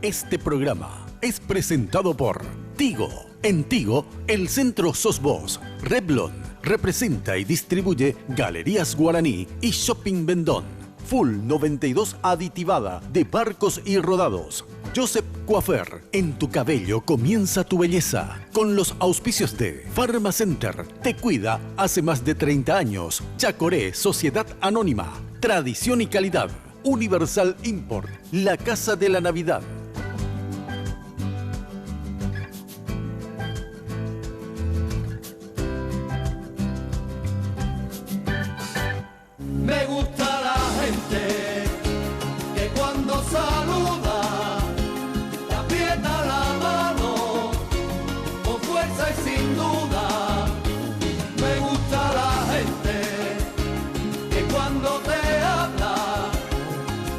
Este programa es presentado por Tigo. En Tigo, el centro sos vos. Revlon representa y distribuye Galerías Guaraní y Shopping Vendón. Full 92 aditivada de barcos y rodados. Joseph Coiffeur, en tu cabello comienza tu belleza. Con los auspicios de Pharmacenter, te cuida hace más de 30 años. Chacoré, Sociedad Anónima. Tradición y calidad. Universal Import, la casa de la Navidad. Me gusta la gente que cuando saluda te aprieta la mano con fuerza y sin duda. Me gusta la gente que cuando te habla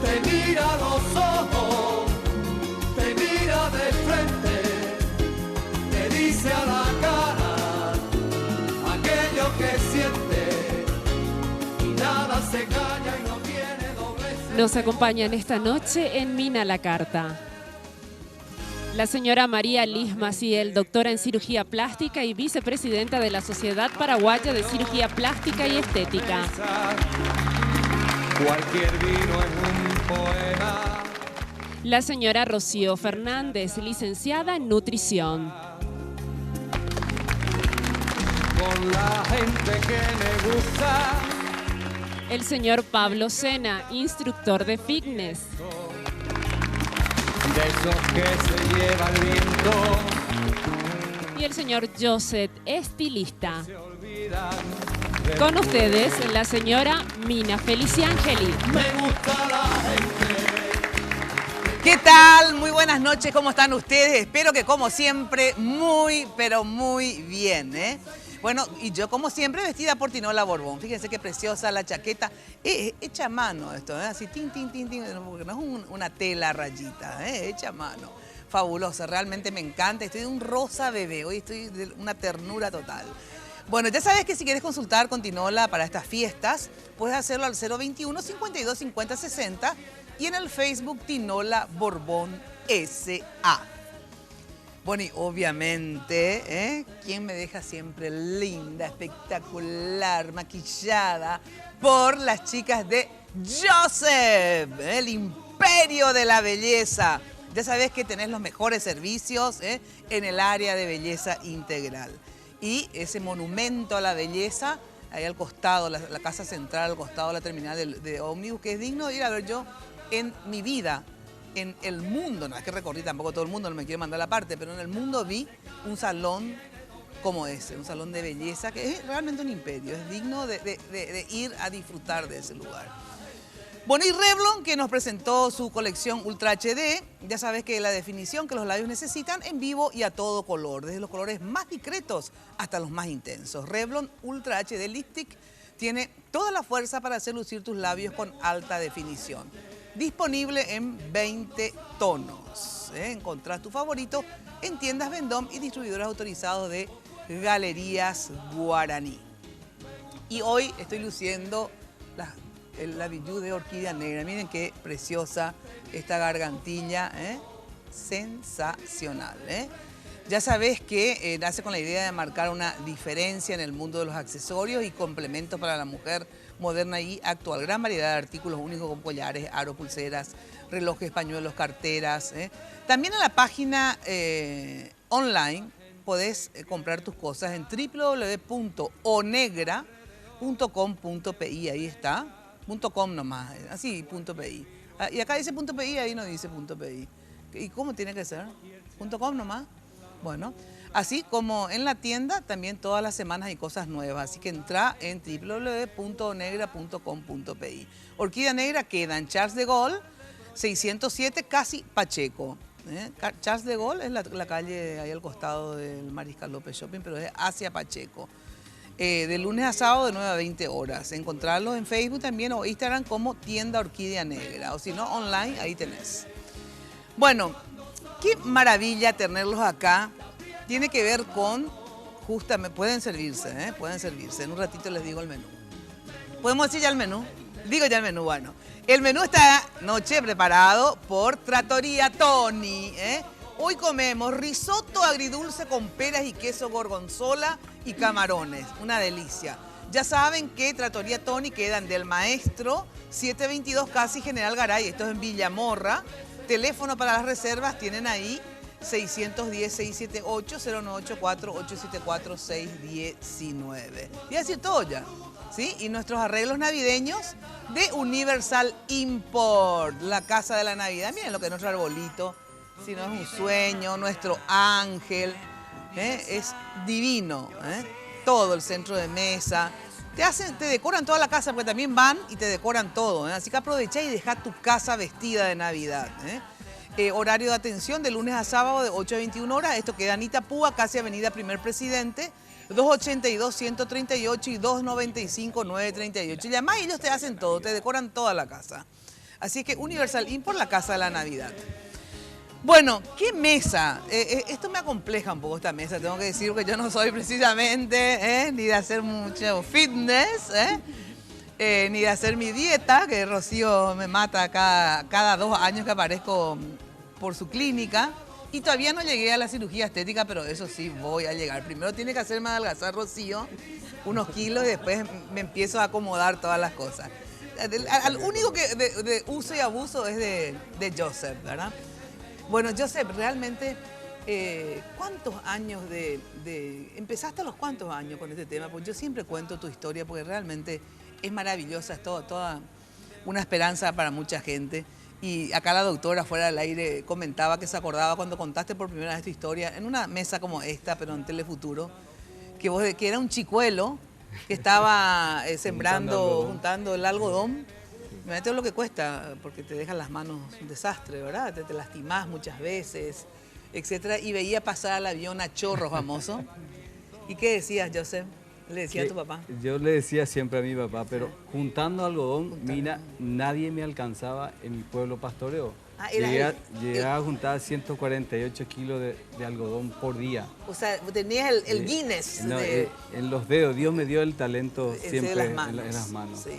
te mira a los ojos, te mira de frente, te dice a la cara aquello que siente. Nos acompañan esta noche en Mina la Carta la señora María Liz Maciel, doctora en cirugía plástica y vicepresidenta de la Sociedad Paraguaya de Cirugía Plástica y Estética. Cualquier vino es un poema. La señora Rocío Fernández, licenciada en nutrición. Con la gente que me gusta. El señor Pablo Sena, instructor de fitness. De esos que se lleva el viento. Y el señor Joseph, estilista. Con ustedes, la señora Mina Feliciangeli. Me gusta la gente. ¿Qué tal? Muy buenas noches, ¿cómo están ustedes? Espero que como siempre, muy, pero muy bien, ¿eh? Bueno, y yo como siempre vestida por Tinola Borbón. Fíjense qué preciosa la chaqueta. Hecha a mano esto, ¿eh? Así, tin, tin, tin, tin, porque no es una tela rayita, ¿eh? Hecha a mano. Fabulosa, realmente me encanta. Estoy de un rosa bebé, hoy estoy de una ternura total. Bueno, ya sabes que si quieres consultar con Tinola para estas fiestas, puedes hacerlo al 021 52 50 60 y en el Facebook Tinola Borbón S.A. Bueno, y obviamente, ¿quién me deja siempre linda, espectacular, maquillada por las chicas de Joseph, el imperio de la belleza? Ya sabes que tenés los mejores servicios en el área de belleza integral. Y ese monumento a la belleza, ahí al costado, la casa central, al costado de la terminal de ómnibus, que es digno de ir a ver yo en mi vida. En el mundo, no es que recorrí tampoco todo el mundo, no me quiero mandar la parte, pero en el mundo vi un salón como ese, un salón de belleza que es realmente un imperio, es digno de ir a disfrutar de ese lugar. Bueno, y Revlon, que nos presentó su colección Ultra HD, ya sabes que la definición que los labios necesitan en vivo y a todo color, desde los colores más discretos hasta los más intensos. Revlon Ultra HD Lipstick tiene toda la fuerza para hacer lucir tus labios con alta definición. Disponible en 20 tonos. Encontrás tu favorito en tiendas Vendôme y distribuidores autorizados de Galerías Guaraní. Y hoy estoy luciendo la bijú de orquídea negra. Miren qué preciosa esta gargantilla, sensacional. Ya sabes que nace con la idea de marcar una diferencia en el mundo de los accesorios y complementos para la mujer moderna y actual. Gran variedad de artículos únicos con collares, aros, pulseras, relojes, pañuelos, carteras. También en la página online podés comprar tus cosas en www.onegra.com.pi. Ahí está, .com nomás, así, .pi. Y acá dice .pi, ahí no dice .pi. ¿Y cómo tiene que ser? ¿.com nomás? Bueno, así como en la tienda, también todas las semanas hay cosas nuevas. Así que entra en www.onegra.com.pi. Orquídea Negra queda en Charles de Gaulle, 607, casi Pacheco. Charles de Gaulle es la calle ahí al costado del Mariscal López Shopping, pero es hacia Pacheco. De lunes a sábado de 9 a 20 horas. Encontrarlos en Facebook también o Instagram como Tienda Orquídea Negra. O si no, online, ahí tenés. Bueno, qué maravilla tenerlos acá. Tiene que ver con, justamente, pueden servirse. En un ratito les digo el menú. ¿Podemos decir ya el menú? Digo ya el menú, bueno. El menú esta noche preparado por Trattoria Tony, ¿eh? Hoy comemos risotto agridulce con peras y queso gorgonzola y camarones. Una delicia. Ya saben que Trattoria Tony queda en Del Maestro, 722 Casi General Garay. Esto es en Villamorra. Teléfono para las reservas tienen ahí 610-678-0984-874-619. Y así todo ya. ¿Sí? Y nuestros arreglos navideños de Universal Import, la casa de la Navidad. Miren lo que es nuestro arbolito, si no es un sueño, nuestro ángel, es divino, todo el centro de mesa. Te decoran toda la casa, porque también van y te decoran todo, así que aprovecha y deja tu casa vestida de Navidad. Horario de atención de lunes a sábado de 8 a 21 horas. Esto queda en Itapúa, casi Avenida Primer Presidente, 282-138 y 295-938. Y además ellos te hacen todo, te decoran toda la casa. Así que Universal Import, la casa de la Navidad. Bueno, ¿qué mesa? Esto me acompleja un poco esta mesa, tengo que decir, porque yo no soy precisamente ni de hacer mucho fitness, ni de hacer mi dieta, que Rocío me mata cada 2 años que aparezco por su clínica. Y todavía no llegué a la cirugía estética, pero eso sí voy a llegar. Primero tiene que hacerme adelgazar, Rocío, unos kilos, y después me empiezo a acomodar todas las cosas. Al único que de uso y abuso es de Joseph, ¿verdad? Bueno, Joseph, realmente, ¿cuántos años empezaste a los cuántos años con este tema? Pues yo siempre cuento tu historia porque realmente es maravillosa, es toda una esperanza para mucha gente. Y acá la doctora fuera del aire comentaba que se acordaba cuando contaste por primera vez tu historia en una mesa como esta, pero en Telefuturo, que era un chicuelo que estaba juntando el algodón. Imagínate lo que cuesta, porque te dejan las manos un desastre, ¿verdad? Te lastimás muchas veces, etcétera. Y veía pasar al avión a Chorro famoso. ¿Y qué decías, Joseph? ¿Le decía a tu papá? Yo le decía siempre a mi papá, pero juntando algodón, mira, nadie me alcanzaba en mi pueblo pastoreo. Llegaba a juntar 148 kilos de algodón por día. O sea, tenías el Guinness. No, en los dedos, Dios me dio el talento siempre en las manos. Sí.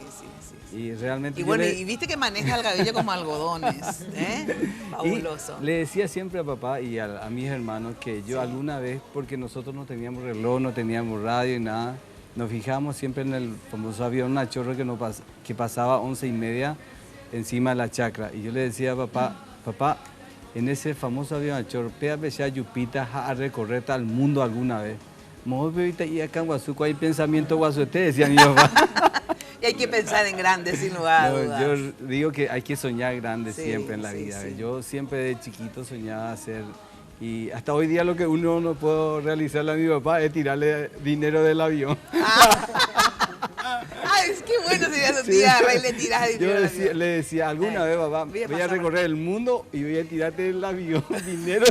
Y realmente... Y bueno, y viste que maneja el cabello como algodones, Fabuloso. Y le decía siempre a papá y a mis hermanos que yo alguna vez, porque nosotros no teníamos reloj, no teníamos radio y nada, nos fijábamos siempre en el famoso avión Nachorro que pasaba 11:30 encima de la chacra. Y yo le decía a papá, en ese famoso avión Nachorro, pégame ya Yupita a recorrer tal mundo alguna vez. Y acá en Huazuco hay pensamiento guasuete, decía mi papá. Y hay que pensar en grande, sin lugar a dudas. Yo digo que hay que soñar grande siempre en la vida. Sí. Yo siempre de chiquito soñaba hacer, y hasta hoy día lo que uno no puedo realizarle a mi papá es tirarle dinero del avión. Es que bueno sería ese día, le tirás dinero del avión. Le decía, alguna vez, papá, voy a recorrer el mundo y voy a tirarte del avión dinero.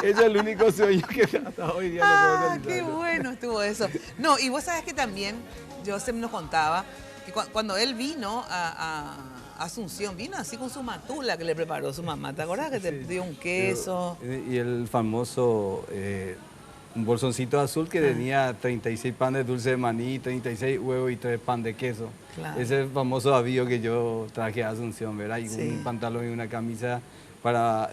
Ese es el único sueño que hasta hoy día no puedo realizar. Qué bueno estuvo eso. No, y vos sabés que también Joseph nos contaba que cuando él vino a Asunción, vino así con su matula que le preparó su mamá. ¿Te acordás que te dio un queso? Y el famoso un bolsoncito azul que tenía 36 pan de dulce de maní, 36 huevos y 3 pan de queso. Claro. Ese famoso avío que yo traje a Asunción, ¿verdad? Y un pantalón y una camisa para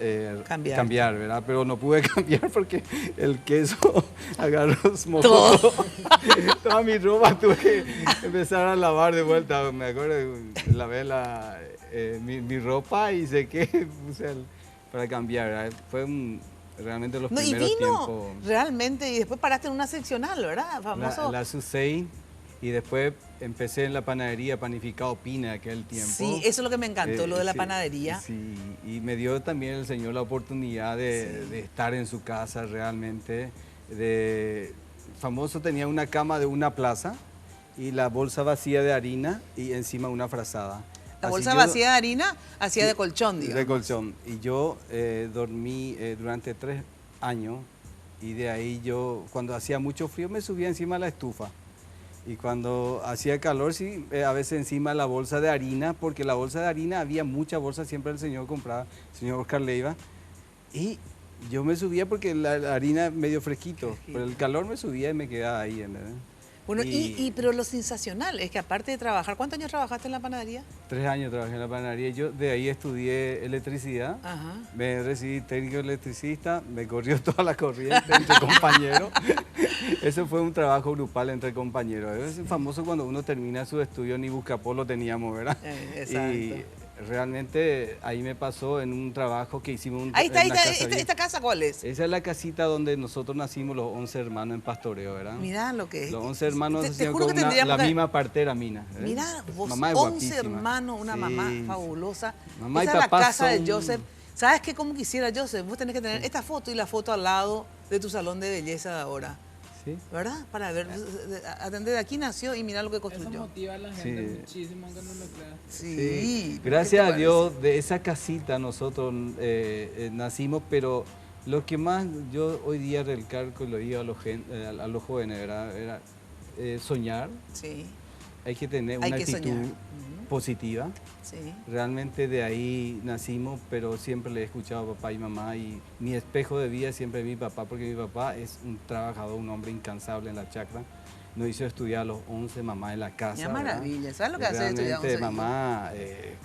cambiar, ¿verdad? Pero no pude cambiar porque el queso agarró, mojó toda mi ropa, tuve que empezar a lavar de vuelta. Me acuerdo, lavé mi ropa y sequé para cambiar, ¿verdad? Fue realmente los primeros tiempos. Y vino realmente, y después paraste en una seccional, ¿verdad? Famoso. La SUSEI. Y después empecé en la panadería Panificado Pina aquel tiempo. Sí, eso es lo que me encantó, lo de la panadería. Sí, y me dio también el Señor la oportunidad de estar en su casa realmente. Famoso tenía una cama de una plaza y la bolsa vacía de harina y encima una frazada. La bolsa vacía de harina hacía de colchón, digamos. De colchón. Y yo dormí durante 3 años y de ahí yo, cuando hacía mucho frío, me subía encima de la estufa. Y cuando hacía calor, sí, a veces encima de la bolsa de harina, porque la bolsa de harina, había mucha bolsa, siempre el señor compraba, el señor Oscar Leiva. Y yo me subía porque la harina medio fresquito, pero el calor me subía y me quedaba ahí. ¿Entendés? Bueno, pero lo sensacional es que aparte de trabajar, ¿cuántos años trabajaste en la panadería? 3 años trabajé en la panadería. Yo de ahí estudié electricidad. Ajá. Me recibí técnico electricista, me corrió toda la corriente entre compañeros. Eso fue un trabajo grupal entre compañeros. Es famoso cuando uno termina su estudio, ni buscapó lo teníamos, ¿verdad? Exacto. Y realmente ahí me pasó en un trabajo que hicimos. Ahí está, ¿esta casa cuál es? Esa es la casita donde nosotros nacimos los 11 hermanos en pastoreo, ¿verdad? Mirá lo que es. Los 11 hermanos te juro con que la misma partera mina. Mirá, vos, mamá es 11 guapísima. hermanos, una Sí. mamá fabulosa. Mamá y Esa es la papá casa de son- Joseph. ¿Sabes qué? ¿Cómo quisiera, Joseph? Vos tenés que tener esta foto y la foto al lado de tu salón de belleza de ahora. Sí. ¿Verdad? Para ver, atender, aquí nació y mirá lo que Eso construyó. motiva a la gente Sí. muchísimo que no lo crea. Sí. Gracias ¿qué a te Dios, de esa casita nosotros nacimos, pero lo que más yo hoy día recalco y lo digo a los jóvenes, ¿verdad? Era soñar, parece? Sí, hay que tener Hay una que actitud soñar. positiva. sí. Realmente de ahí nacimos, pero siempre le he escuchado a papá y mamá y mi espejo de vida siempre es mi papá, porque mi papá es un trabajador, un hombre incansable en la chacra. Nos hizo estudiar a los 11, mamá en la casa. Qué ¿verdad? maravilla. ¿Sabes lo que hace estudiar Realmente 11 años? mamá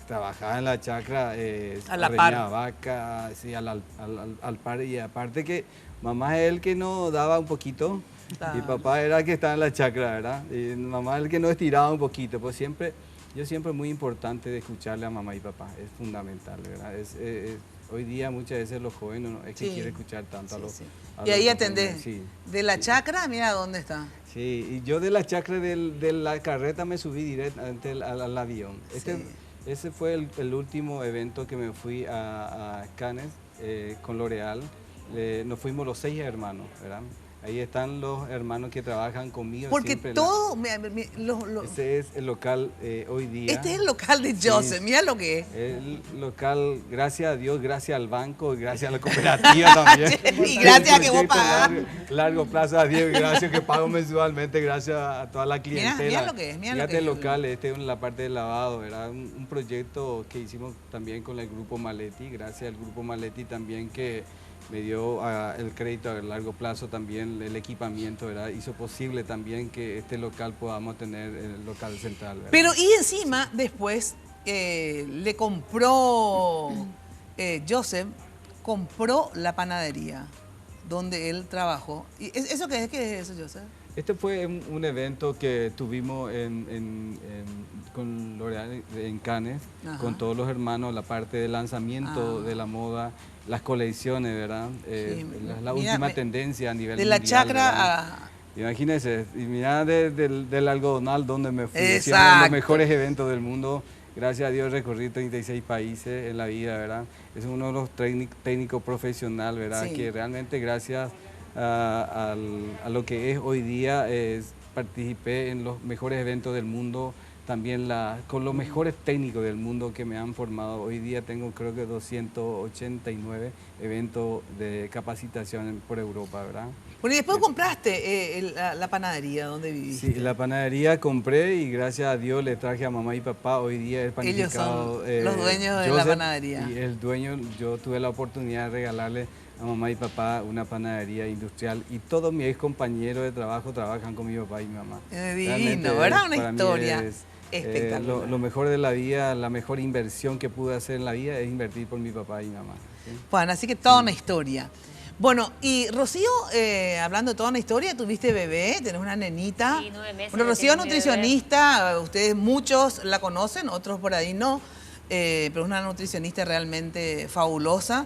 trabajaba en la chacra, A la ordeñaba par. vaca, sí, al par, y aparte que mamá es el que nos daba un poquito Claro. y papá era el que estaba en la chacra, ¿verdad? Y mamá es el que nos estiraba un poquito, pues siempre, yo siempre muy importante de escucharle a mamá y papá, es fundamental, ¿verdad? Hoy día muchas veces los jóvenes no es que Sí. quieren escuchar tanto a Sí, los... sí. a Y los ahí jóvenes, atendés. sí. De la Sí. chacra, mira dónde está. Sí, y yo de la chacra de la carreta me subí directamente al avión. Sí. Ese fue el último evento que me fui a Cannes con L'Oreal. Nos fuimos los 6 hermanos, ¿verdad? Ahí están los hermanos que trabajan conmigo. Porque siempre todo... Ese es el local hoy día. Este es el local de Joseph, mira lo que es. El local, gracias a Dios, gracias al banco, gracias a la cooperativa también. Y gracias a que vos Un proyecto pagás. largo plazo a Dios, gracias que pago mensualmente, gracias a toda la clientela. Mirá lo que es, mirá lo Fíjate que el es. local, este es la parte del lavado, era un proyecto que hicimos también con el Grupo Maletti, gracias al Grupo Maletti también que me dio el crédito a largo plazo también, el equipamiento, ¿verdad? Hizo posible también que este local podamos tener el local central, ¿verdad? Pero y encima, después, le compró, Joseph, compró la panadería donde él trabajó. ¿Y eso qué es eso, Joseph? Este fue un evento que tuvimos con L'Oreal en Cannes, Ajá. con todos los hermanos, la parte de lanzamiento de la moda, las colecciones, ¿verdad? Sí, La mira, última tendencia a nivel de la mundial, chacra ¿verdad? a... Imagínense, y mira del algodonal donde me fui, siempre en Exacto. los mejores eventos del mundo. Gracias a Dios recorrí 36 países en la vida, ¿verdad? Es uno de los técnicos profesionales, ¿verdad? Sí. Que realmente gracias a lo que es hoy día, participé en los mejores eventos del mundo, también con los mejores técnicos del mundo que me han formado. Hoy día tengo creo que 289 eventos de capacitación por Europa, ¿verdad? Bueno, y después compraste la panadería donde viviste. Sí, la panadería compré y gracias a Dios le traje a mamá y papá. Hoy día el panificado. Ellos son los dueños de la panadería. Y el dueño, yo tuve la oportunidad de regalarle a mamá y papá una panadería industrial y todos mis ex compañeros de trabajo trabajan con mi papá y mi mamá. Divino, Realmente ¿verdad? Una para mí historia es, espectacular. lo mejor de la vida, la mejor inversión que pude hacer en la vida es invertir por mi papá y mi mamá. ¿sí? Bueno, así que toda una historia. Bueno, y Rocío, hablando de toda una historia, tuviste bebé, tenés una nenita. Sí, 9 meses Bueno, ya Rocío es tiene mi nutricionista, ustedes muchos la conocen, otros por ahí no, pero es una nutricionista realmente fabulosa.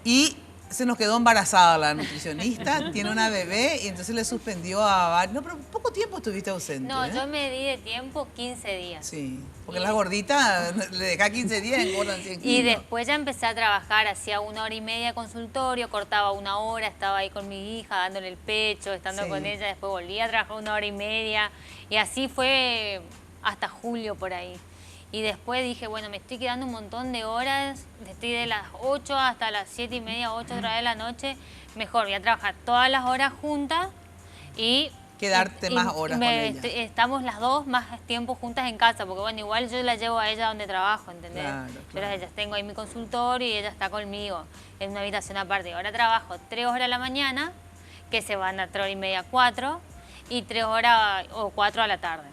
Y se nos quedó embarazada la nutricionista, tiene una bebé y entonces le suspendió a varios. No, pero poco tiempo estuviste ausente. No, ¿eh? yo me di de tiempo 15 días. Sí, porque las gorditas le dejás 15 días y engordan 100 kilos. Y después ya empecé a trabajar, hacía 1 hora y media de consultorio, cortaba 1 hora, estaba ahí con mi hija, dándole el pecho, estando Sí. con ella, después volvía a trabajar 1 hora y media, y así fue hasta julio por ahí. Y después dije, bueno, me estoy quedando un montón de horas, estoy de las 8 hasta las 7 y media, 8 otra vez de la noche, mejor voy a trabajar todas las horas juntas y... Quedarte más horas con ella. Estamos las dos más tiempo juntas en casa, porque bueno, igual yo la llevo a ella donde trabajo, ¿entendés? Claro, Pero claro. ella tengo ahí mi consultorio y ella está conmigo en una habitación aparte. Ahora trabajo 3 horas a la mañana, que se van a 3 horas y media, 4, y 3 horas o 4 a la tarde.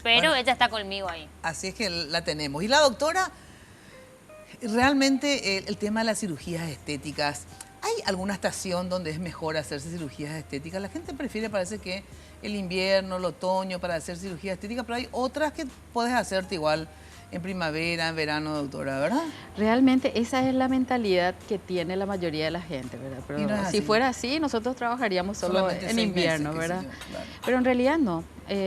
Pero ella está conmigo ahí. Así es que la tenemos. Y la doctora, realmente el tema de las cirugías estéticas, ¿hay alguna estación donde es mejor hacerse cirugías estéticas? La gente prefiere, parece que el invierno, el otoño para hacer cirugía estética, pero hay otras que puedes hacerte igual en primavera, en verano, doctora, ¿verdad? Realmente esa es la mentalidad que tiene la mayoría de la gente, ¿verdad? Pero no si fuera así, nosotros trabajaríamos solo en invierno, ¿verdad? Yo, claro. Pero en realidad no.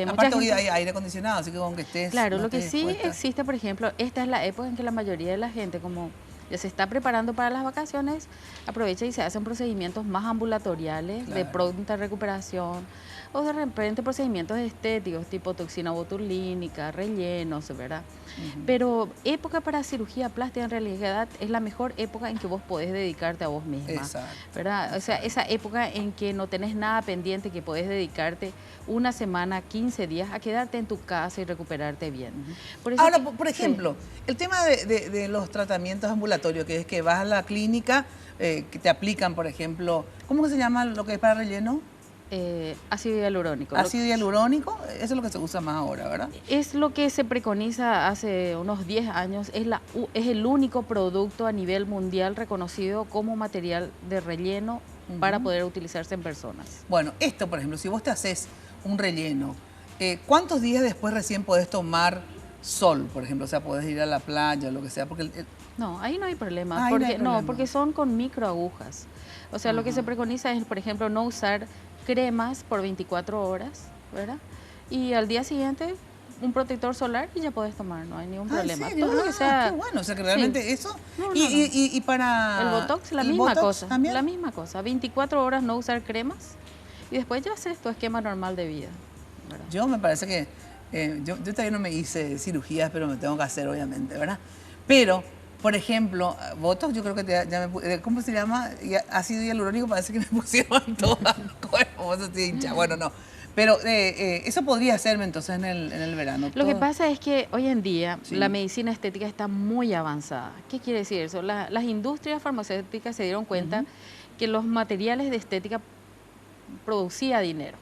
Aparte hoy hay aire acondicionado, así que aunque estés... Claro, no lo que te sí cuesta. existe, por ejemplo, esta es la época en que la mayoría de la gente, como ya se está preparando para las vacaciones, aprovecha y se hacen procedimientos más ambulatoriales, de pronta recuperación, o de repente procedimientos estéticos tipo toxina botulínica, rellenos, ¿verdad? Pero época para cirugía plástica en realidad es la mejor época en que vos podés dedicarte a vos misma. Exacto. ¿Verdad? O sea, esa época en que no tenés nada pendiente, que podés dedicarte una semana, 15 días a quedarte en tu casa y recuperarte bien. Por eso Ahora, por ejemplo, el tema de los tratamientos ambulatorios, que es que vas a la clínica, que te aplican, por ejemplo, ¿cómo que se llama lo que es para relleno? Ácido hialurónico. Ácido hialurónico, eso es lo que se usa más ahora, ¿verdad? Es lo que se preconiza hace unos 10 años, es el único producto a nivel mundial reconocido como material de relleno para poder utilizarse en personas. Bueno, esto, por ejemplo, si vos te haces un relleno, ¿cuántos días después recién podés tomar sol, por ejemplo? O sea, podés ir a la playa o lo que sea, porque... No, ahí no hay problema, Ahí no hay porque, problema. porque son con microagujas. O sea, lo que se preconiza es, por ejemplo, no usar cremas por 24 horas, ¿verdad? Y al día siguiente un protector solar y ya podés tomar, no hay ningún problema. ¿En serio? Todo lo que sea, qué bueno, o sea que realmente eso... No, y para... el Botox, la ¿el misma Botox cosa. también? La misma cosa. 24 horas no usar cremas y después ya haces tu esquema normal de vida, ¿verdad? Yo me parece que... yo todavía no me hice cirugías, pero me tengo que hacer, obviamente, ¿verdad? Pero, por ejemplo, Botox, yo creo que ya me... ¿Cómo se llama? Ácido hialurónico, parece que me pusieron todas. Vos así hincha. Bueno, no. Pero eso podría hacerme entonces en el verano. Lo que todo. pasa es que hoy en día Sí. la medicina estética está muy avanzada. ¿Qué quiere decir eso? Las industrias farmacéuticas se dieron cuenta que los materiales de estética producía dinero.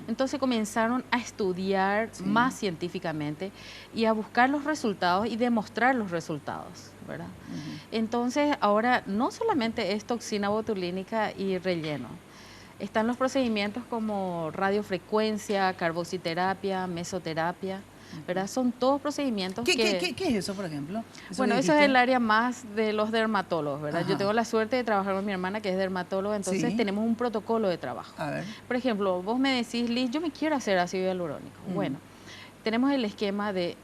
Entonces comenzaron a estudiar más científicamente y a buscar los resultados y demostrar los resultados, ¿verdad? Entonces ahora no solamente es toxina botulínica y relleno. Están los procedimientos como radiofrecuencia, carboxiterapia, mesoterapia, ¿verdad? Son todos procedimientos ¿Qué es eso, por ejemplo? Bueno, que eso es dijiste. el área más de los dermatólogos, ¿verdad? Ajá. Yo tengo la suerte de trabajar con mi hermana que es dermatóloga, entonces Sí. tenemos un protocolo de trabajo. A ver. Por ejemplo, vos me decís, Liz, yo me quiero hacer ácido hialurónico. Bueno, tenemos el esquema de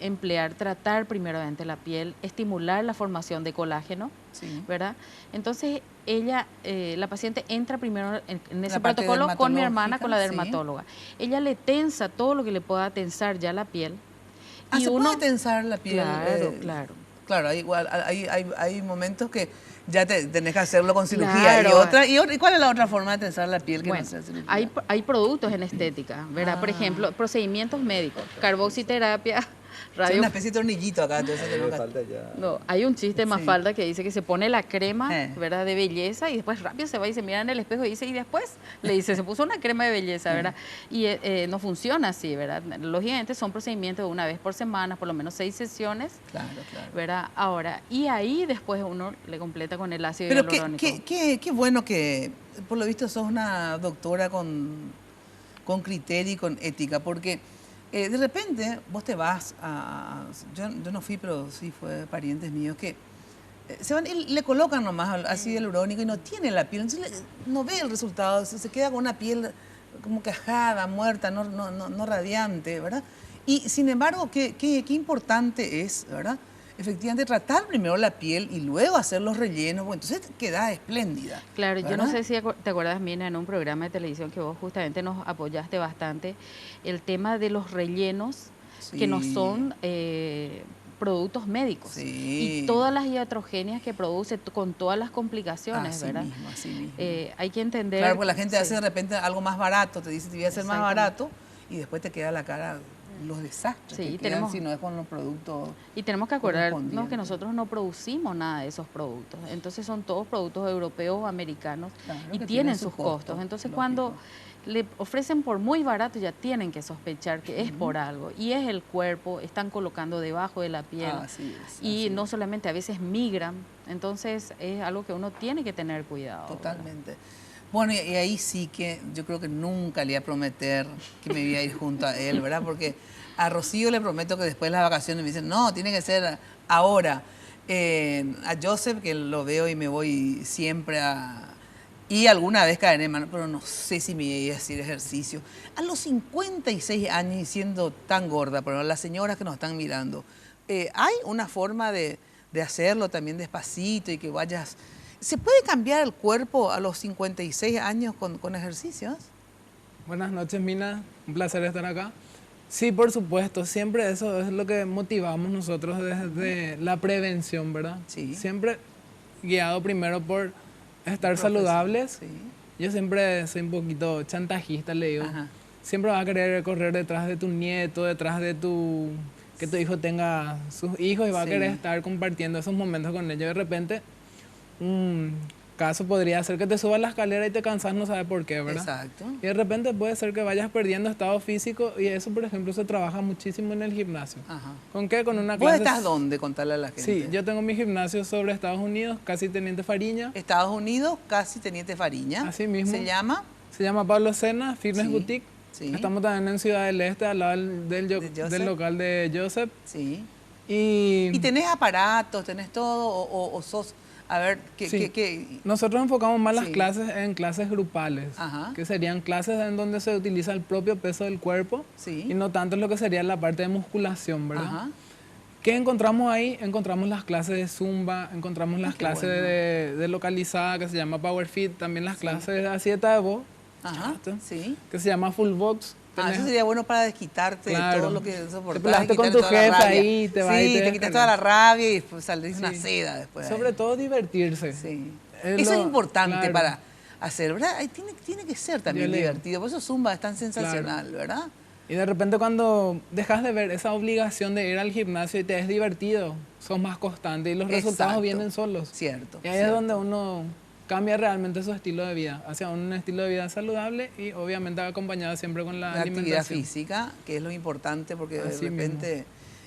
tratar primeramente la piel, estimular la formación de colágeno, Sí. ¿verdad? Entonces, ella, la paciente entra primero en ese La parte protocolo con mi hermana, con la dermatológica, sí. dermatóloga. Ella le tensa todo lo que le pueda tensar ya la piel. ¿Se puede tensar la piel? Claro, claro. Claro, hay momentos que ya tenés que hacerlo con cirugía. Claro. ¿Y cuál es la otra forma de tensar la piel que Bueno, no sea cirugía? hay productos en estética, ¿verdad? Por ejemplo, procedimientos médicos, carboxiterapia, Hay una especie de tornillito acá. Entonces tenemos que- falta ya. No, hay un chiste más Sí. falta que dice que se pone la crema, Eh. ¿verdad? De belleza y después rápido se va y se mira en el espejo y dice, y después le dice, se puso una crema de belleza, ¿verdad? Y no funciona así, ¿verdad? Lógicamente son procedimientos de una vez por semana, por lo menos 6 sesiones, Claro, claro. ¿verdad? Ahora, y ahí después uno le completa con el ácido Pero hialurónico. qué bueno que, por lo visto, sos una doctora con criterio y con ética, porque de repente vos te vas yo no fui, pero sí fue parientes míos que se van y le colocan nomás ácido hialurónico y no tiene la piel, entonces no ve el resultado, se queda con una piel como cajada, muerta, no radiante, ¿verdad? Y sin embargo, qué importante es, ¿verdad? Efectivamente, tratar primero la piel y luego hacer los rellenos, pues entonces queda espléndida. Claro, yo ¿verdad? no sé si te acuerdas, Mina, en un programa de televisión que vos justamente nos apoyaste bastante, el tema de los rellenos que no Sí. son productos médicos. Sí. Y todas las iatrogenias que produce con todas las complicaciones, Así ¿verdad? mismo, así mismo. Hay que entender... Claro, porque la gente sí. hace de repente algo más barato, te dice te voy a hacer más Exactamente. barato y después te queda la cara los desastres Sí, que quedan si no es con los productos. Y tenemos que acordarnos que nosotros no producimos nada de esos productos. Entonces son todos productos europeos o americanos, claro, y tienen sus costos. Entonces lógico. Cuando le ofrecen por muy barato ya tienen que sospechar que es por algo. Y es el cuerpo, están colocando debajo de la piel. Y no solamente a veces migran. Entonces es algo que uno tiene que tener cuidado. Totalmente. Bueno, y ahí sí que yo creo que nunca le iba a prometer que me iba a ir junto a él, ¿verdad? Porque a Rocío le prometo que después de las vacaciones me dicen, no, tiene que ser ahora. A Joseph, que lo veo y me voy siempre y alguna vez caeré en mano, pero no sé si me iba a hacer ejercicio. A los 56 años y siendo tan gorda, pero las señoras que nos están mirando, ¿hay una forma de hacerlo también despacito y que vayas... ¿Se puede cambiar el cuerpo a los 56 años con ejercicios? Buenas noches, Mina. Un placer estar acá. Sí, por supuesto. Siempre eso es lo que motivamos nosotros desde la prevención, ¿verdad? Sí. Siempre guiado primero por estar saludables. Sí. Yo siempre soy un poquito chantajista, le digo. Ajá. Siempre vas a querer correr detrás de tu nieto, detrás de que tu hijo tenga sus hijos y va a querer estar compartiendo esos momentos con ellos. De repente... un caso podría ser que te subas la escalera y te cansas, no sabes por qué, ¿verdad? Exacto. Y de repente puede ser que vayas perdiendo estado físico y eso, por ejemplo, se trabaja muchísimo en el gimnasio. Ajá. ¿Con qué? Con una clase... ¿Vos estás dónde? Contarle a la gente. Sí, yo tengo mi gimnasio sobre Estados Unidos, Casi Teniente Fariña. Estados Unidos, Casi Teniente Fariña. Así mismo. ¿Se llama? Se llama Pablo Sena Fitness Boutique. Sí. Estamos también en Ciudad del Este, al lado del local de Joseph. Sí. ¿Y tenés aparatos, tenés todo o sos... A ver, nosotros enfocamos más las clases en clases grupales, que serían clases en donde se utiliza el propio peso del cuerpo y no tanto en lo que sería la parte de musculación, ¿verdad? ¿Qué encontramos ahí? Encontramos las clases de Zumba, encontramos las clases de localizada, que se llama Power Fit, también las clases de Asieta de Bo, que se llama Full Box. Eso sería bueno para desquitarte de todo lo que soportás. Te pelaste con tu jefe ahí, te vas y te quitas toda la rabia y después salís una seda después. Sobre todo divertirse. Sí. Eso es importante para hacer, ¿verdad? Tiene que ser también divertido. Por eso Zumba es tan sensacional, ¿verdad? Y de repente cuando dejas de ver esa obligación de ir al gimnasio y te es divertido, sos más constante y los resultados vienen solos. Cierto. Y ahí es donde uno... cambia realmente su estilo de vida hacia un estilo de vida saludable y obviamente acompañado siempre con la actividad física, que es lo importante porque de repente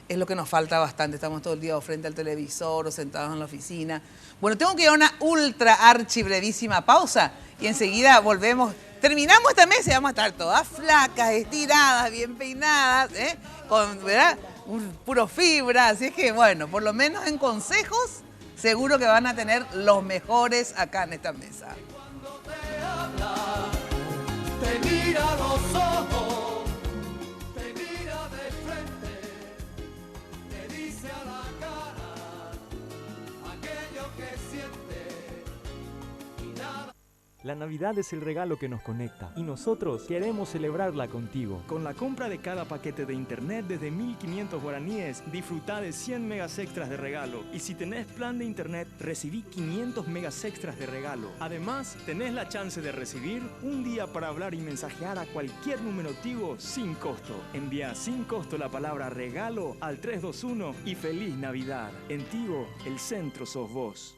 es lo que nos falta bastante. Estamos todo el día frente al televisor o sentados en la oficina. Bueno, tengo que ir a una ultra archi brevísima pausa y enseguida volvemos. Terminamos esta mesa y vamos a estar todas flacas, estiradas, bien peinadas, con, ¿verdad? Puro fibra. Así es que, bueno, por lo menos en consejos seguro que van a tener los mejores acá en esta mesa. Cuando te habla, te mira a los ojos, te mira de frente, te dice a la cara aquello que siente y nada. La Navidad es el regalo que nos conecta y nosotros queremos celebrarla contigo. Con la compra de cada paquete de internet desde 1.500 guaraníes, disfruta de 100 megas extras de regalo. Y si tenés plan de internet, recibí 500 megas extras de regalo. Además, tenés la chance de recibir un día para hablar y mensajear a cualquier número Tigo sin costo. Envía sin costo la palabra regalo al 321 y feliz Navidad. En Tigo, el centro sos vos.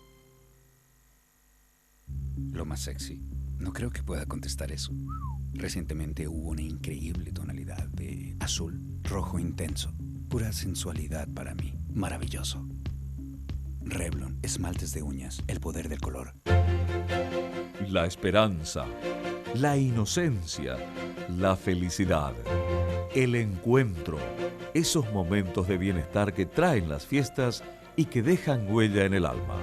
Lo más sexy. No creo que pueda contestar eso. Recientemente hubo una increíble tonalidad de azul, rojo intenso. Pura sensualidad para mí. Maravilloso. Revlon, esmaltes de uñas, el poder del color. La esperanza, la inocencia, la felicidad, el encuentro. Esos momentos de bienestar que traen las fiestas y que dejan huella en el alma.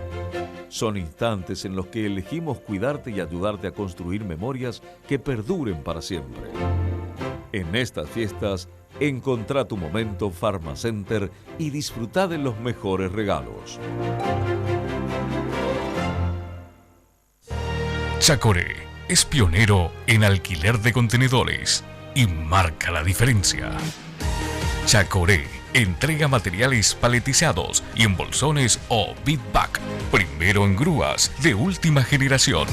Son instantes en los que elegimos cuidarte y ayudarte a construir memorias que perduren para siempre. En estas fiestas, encontrá tu momento Pharmacenter y disfruta de los mejores regalos. Chacoré es pionero en alquiler de contenedores y marca la diferencia. Chacoré entrega materiales paletizados y en bolsones o big bag. Primero en grúas de última generación.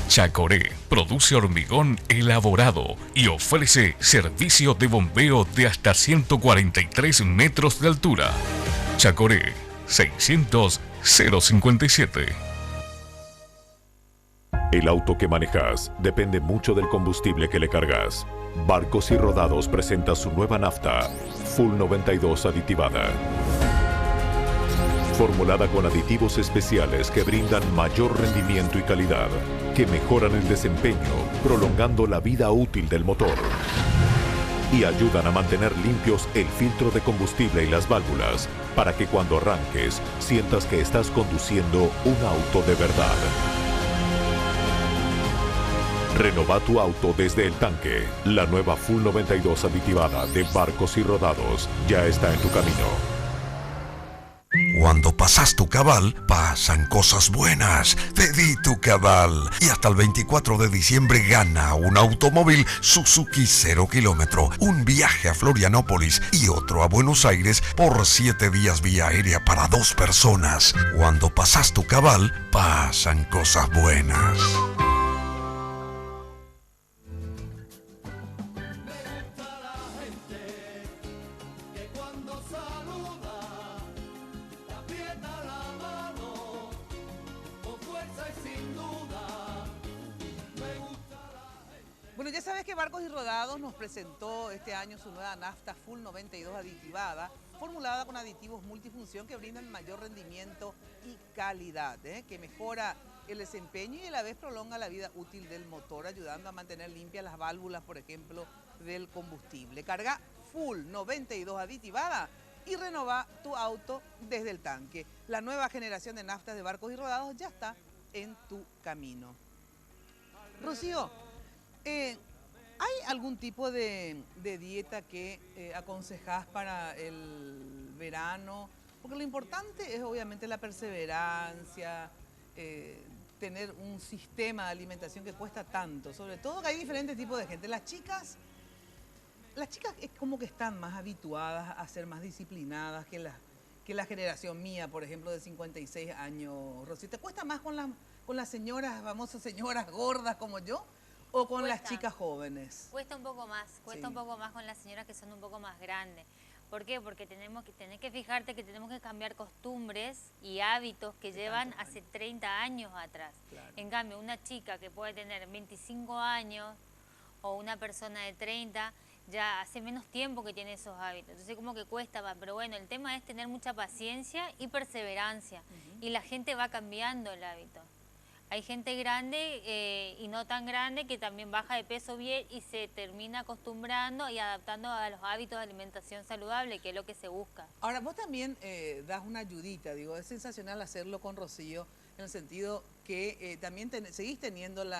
Chacoré produce hormigón elaborado y ofrece servicio de bombeo de hasta 143 metros de altura. Chacoré 600 057. El auto que manejas depende mucho del combustible que le cargas. Barcos y Rodados presenta su nueva nafta, Full 92 aditivada. Formulada con aditivos especiales que brindan mayor rendimiento y calidad, que mejoran el desempeño, prolongando la vida útil del motor. Y ayudan a mantener limpios el filtro de combustible y las válvulas, para que cuando arranques, sientas que estás conduciendo un auto de verdad. Renova tu auto desde el tanque. La nueva Full 92 aditivada de Barcos y Rodados ya está en tu camino. Cuando pasas tu cabal, pasan cosas buenas. Pedí tu cabal. Y hasta el 24 de diciembre gana un automóvil Suzuki 0 kilómetro, un viaje a Florianópolis y otro a Buenos Aires por 7 días vía aérea para 2 personas. Cuando pasas tu cabal, pasan cosas buenas. Bueno, ya sabes que Barcos y Rodados nos presentó este año su nueva nafta Full 92 aditivada, formulada con aditivos multifunción que brindan mayor rendimiento y calidad, que mejora el desempeño y a la vez prolonga la vida útil del motor, ayudando a mantener limpias las válvulas, por ejemplo, del combustible. Carga Full 92 aditivada y renova tu auto desde el tanque. La nueva generación de naftas de Barcos y Rodados ya está en tu camino. Rocío, ¿hay algún tipo de dieta que aconsejás para el verano? Porque lo importante es obviamente la perseverancia, tener un sistema de alimentación que cuesta tanto, sobre todo que hay diferentes tipos de gente. Las chicas es como que están más habituadas a ser más disciplinadas que la generación mía, por ejemplo, de 56 años. Rocío, ¿te cuesta más con las señoras, famosas señoras gordas como yo? ¿O con las chicas jóvenes? Cuesta un poco más, un poco más con las señoras que son un poco más grandes. ¿Por qué? Porque tenés que fijarte que tenemos que cambiar costumbres y hábitos que llevan hace 30 años atrás. Claro. En cambio, una chica que puede tener 25 años o una persona de 30, ya hace menos tiempo que tiene esos hábitos. Entonces como que cuesta más, pero bueno, el tema es tener mucha paciencia y perseverancia. Y la gente va cambiando el hábito. Hay gente grande y no tan grande que también baja de peso bien y se termina acostumbrando y adaptando a los hábitos de alimentación saludable, que es lo que se busca. Ahora, vos también das una ayudita, digo, es sensacional hacerlo con Rocío, en el sentido que también seguís teniendo los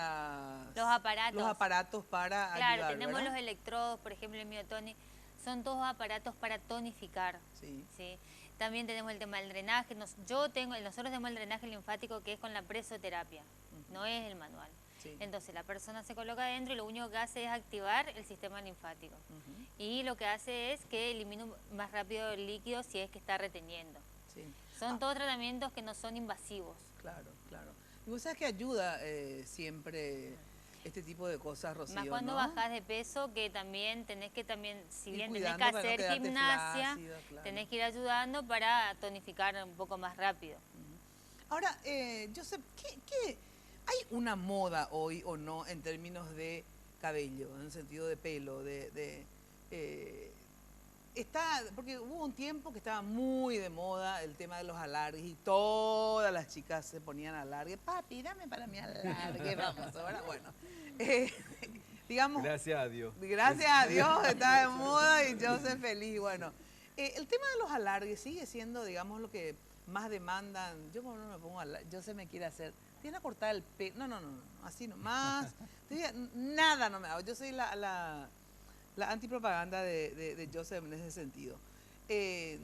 aparatos para ayudar, claro, tenemos ¿verdad? Los electrodos, por ejemplo, el Miotoni, son todos aparatos para tonificar. ¿Sí? También tenemos el tema del drenaje. Nosotros tenemos el drenaje linfático que es con la presoterapia, no es el manual. Sí. Entonces la persona se coloca adentro y lo único que hace es activar el sistema linfático. Y lo que hace es que elimina más rápido el líquido si es que está reteniendo. Sí. Son todos tratamientos que no son invasivos. Claro, claro. Y vos sabés que ayuda siempre este tipo de cosas, Rocío, más cuando ¿no? bajás de peso, que también si bien tenés que hacer gimnasia, claro, tenés que ir ayudando para tonificar un poco más rápido. Ahora, Joseph, ¿hay una moda hoy o no en términos de cabello, en el sentido de pelo, porque hubo un tiempo que estaba muy de moda el tema de los alargues y todas las chicas se ponían alargue. Papi, dame para mi alargue, vamos, ahora bueno. Digamos, gracias a Dios. Gracias a Dios está de moda y yo soy feliz. Bueno, el tema de los alargues sigue siendo, digamos, lo que más demandan. Yo como no me pongo alargue, yo se me quiere hacer. Tiene que cortar el pelo. No, así nomás. Nada no me hago. Yo soy la antipropaganda de Joseph en ese sentido. ¿Qué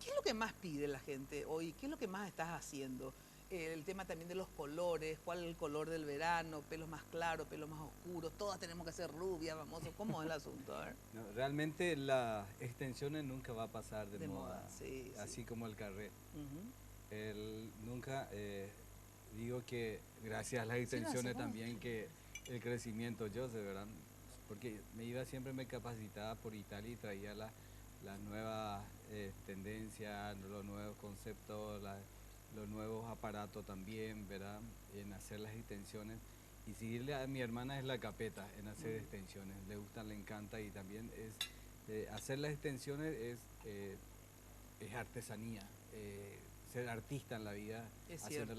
es lo que más pide la gente hoy? ¿Qué es lo que más estás haciendo? El tema también de los colores, cuál es el color del verano, pelos más claros, pelos más oscuros, todas tenemos que ser rubias, famosos. ¿Cómo es el asunto? A ver. No, realmente las extensiones nunca va a pasar de moda, así como el carré. Nunca digo que gracias a las extensiones también que el crecimiento yo sé, ¿verdad? Porque siempre me capacitaba por Italia y traía las nuevas tendencias, los nuevos conceptos, los nuevos aparatos también, ¿verdad? En hacer las extensiones. Y seguirle a mi hermana es la capeta en hacer extensiones. Le gusta, le encanta y también es hacer las extensiones es artesanía. Ser artista en la vida, es cierto.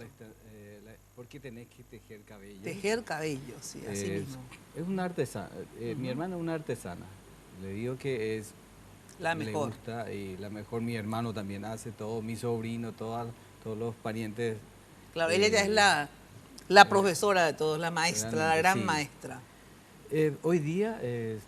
Porque tenés que tejer cabello. Tejer cabello, sí, así mismo. Es una artesana, mi hermana es una artesana, le digo que es la mejor. Le gusta y la mejor, mi hermano también hace todo, mi sobrino, todos los parientes. Claro, ella ya es la profesora de todos, la maestra, la gran maestra. Hoy día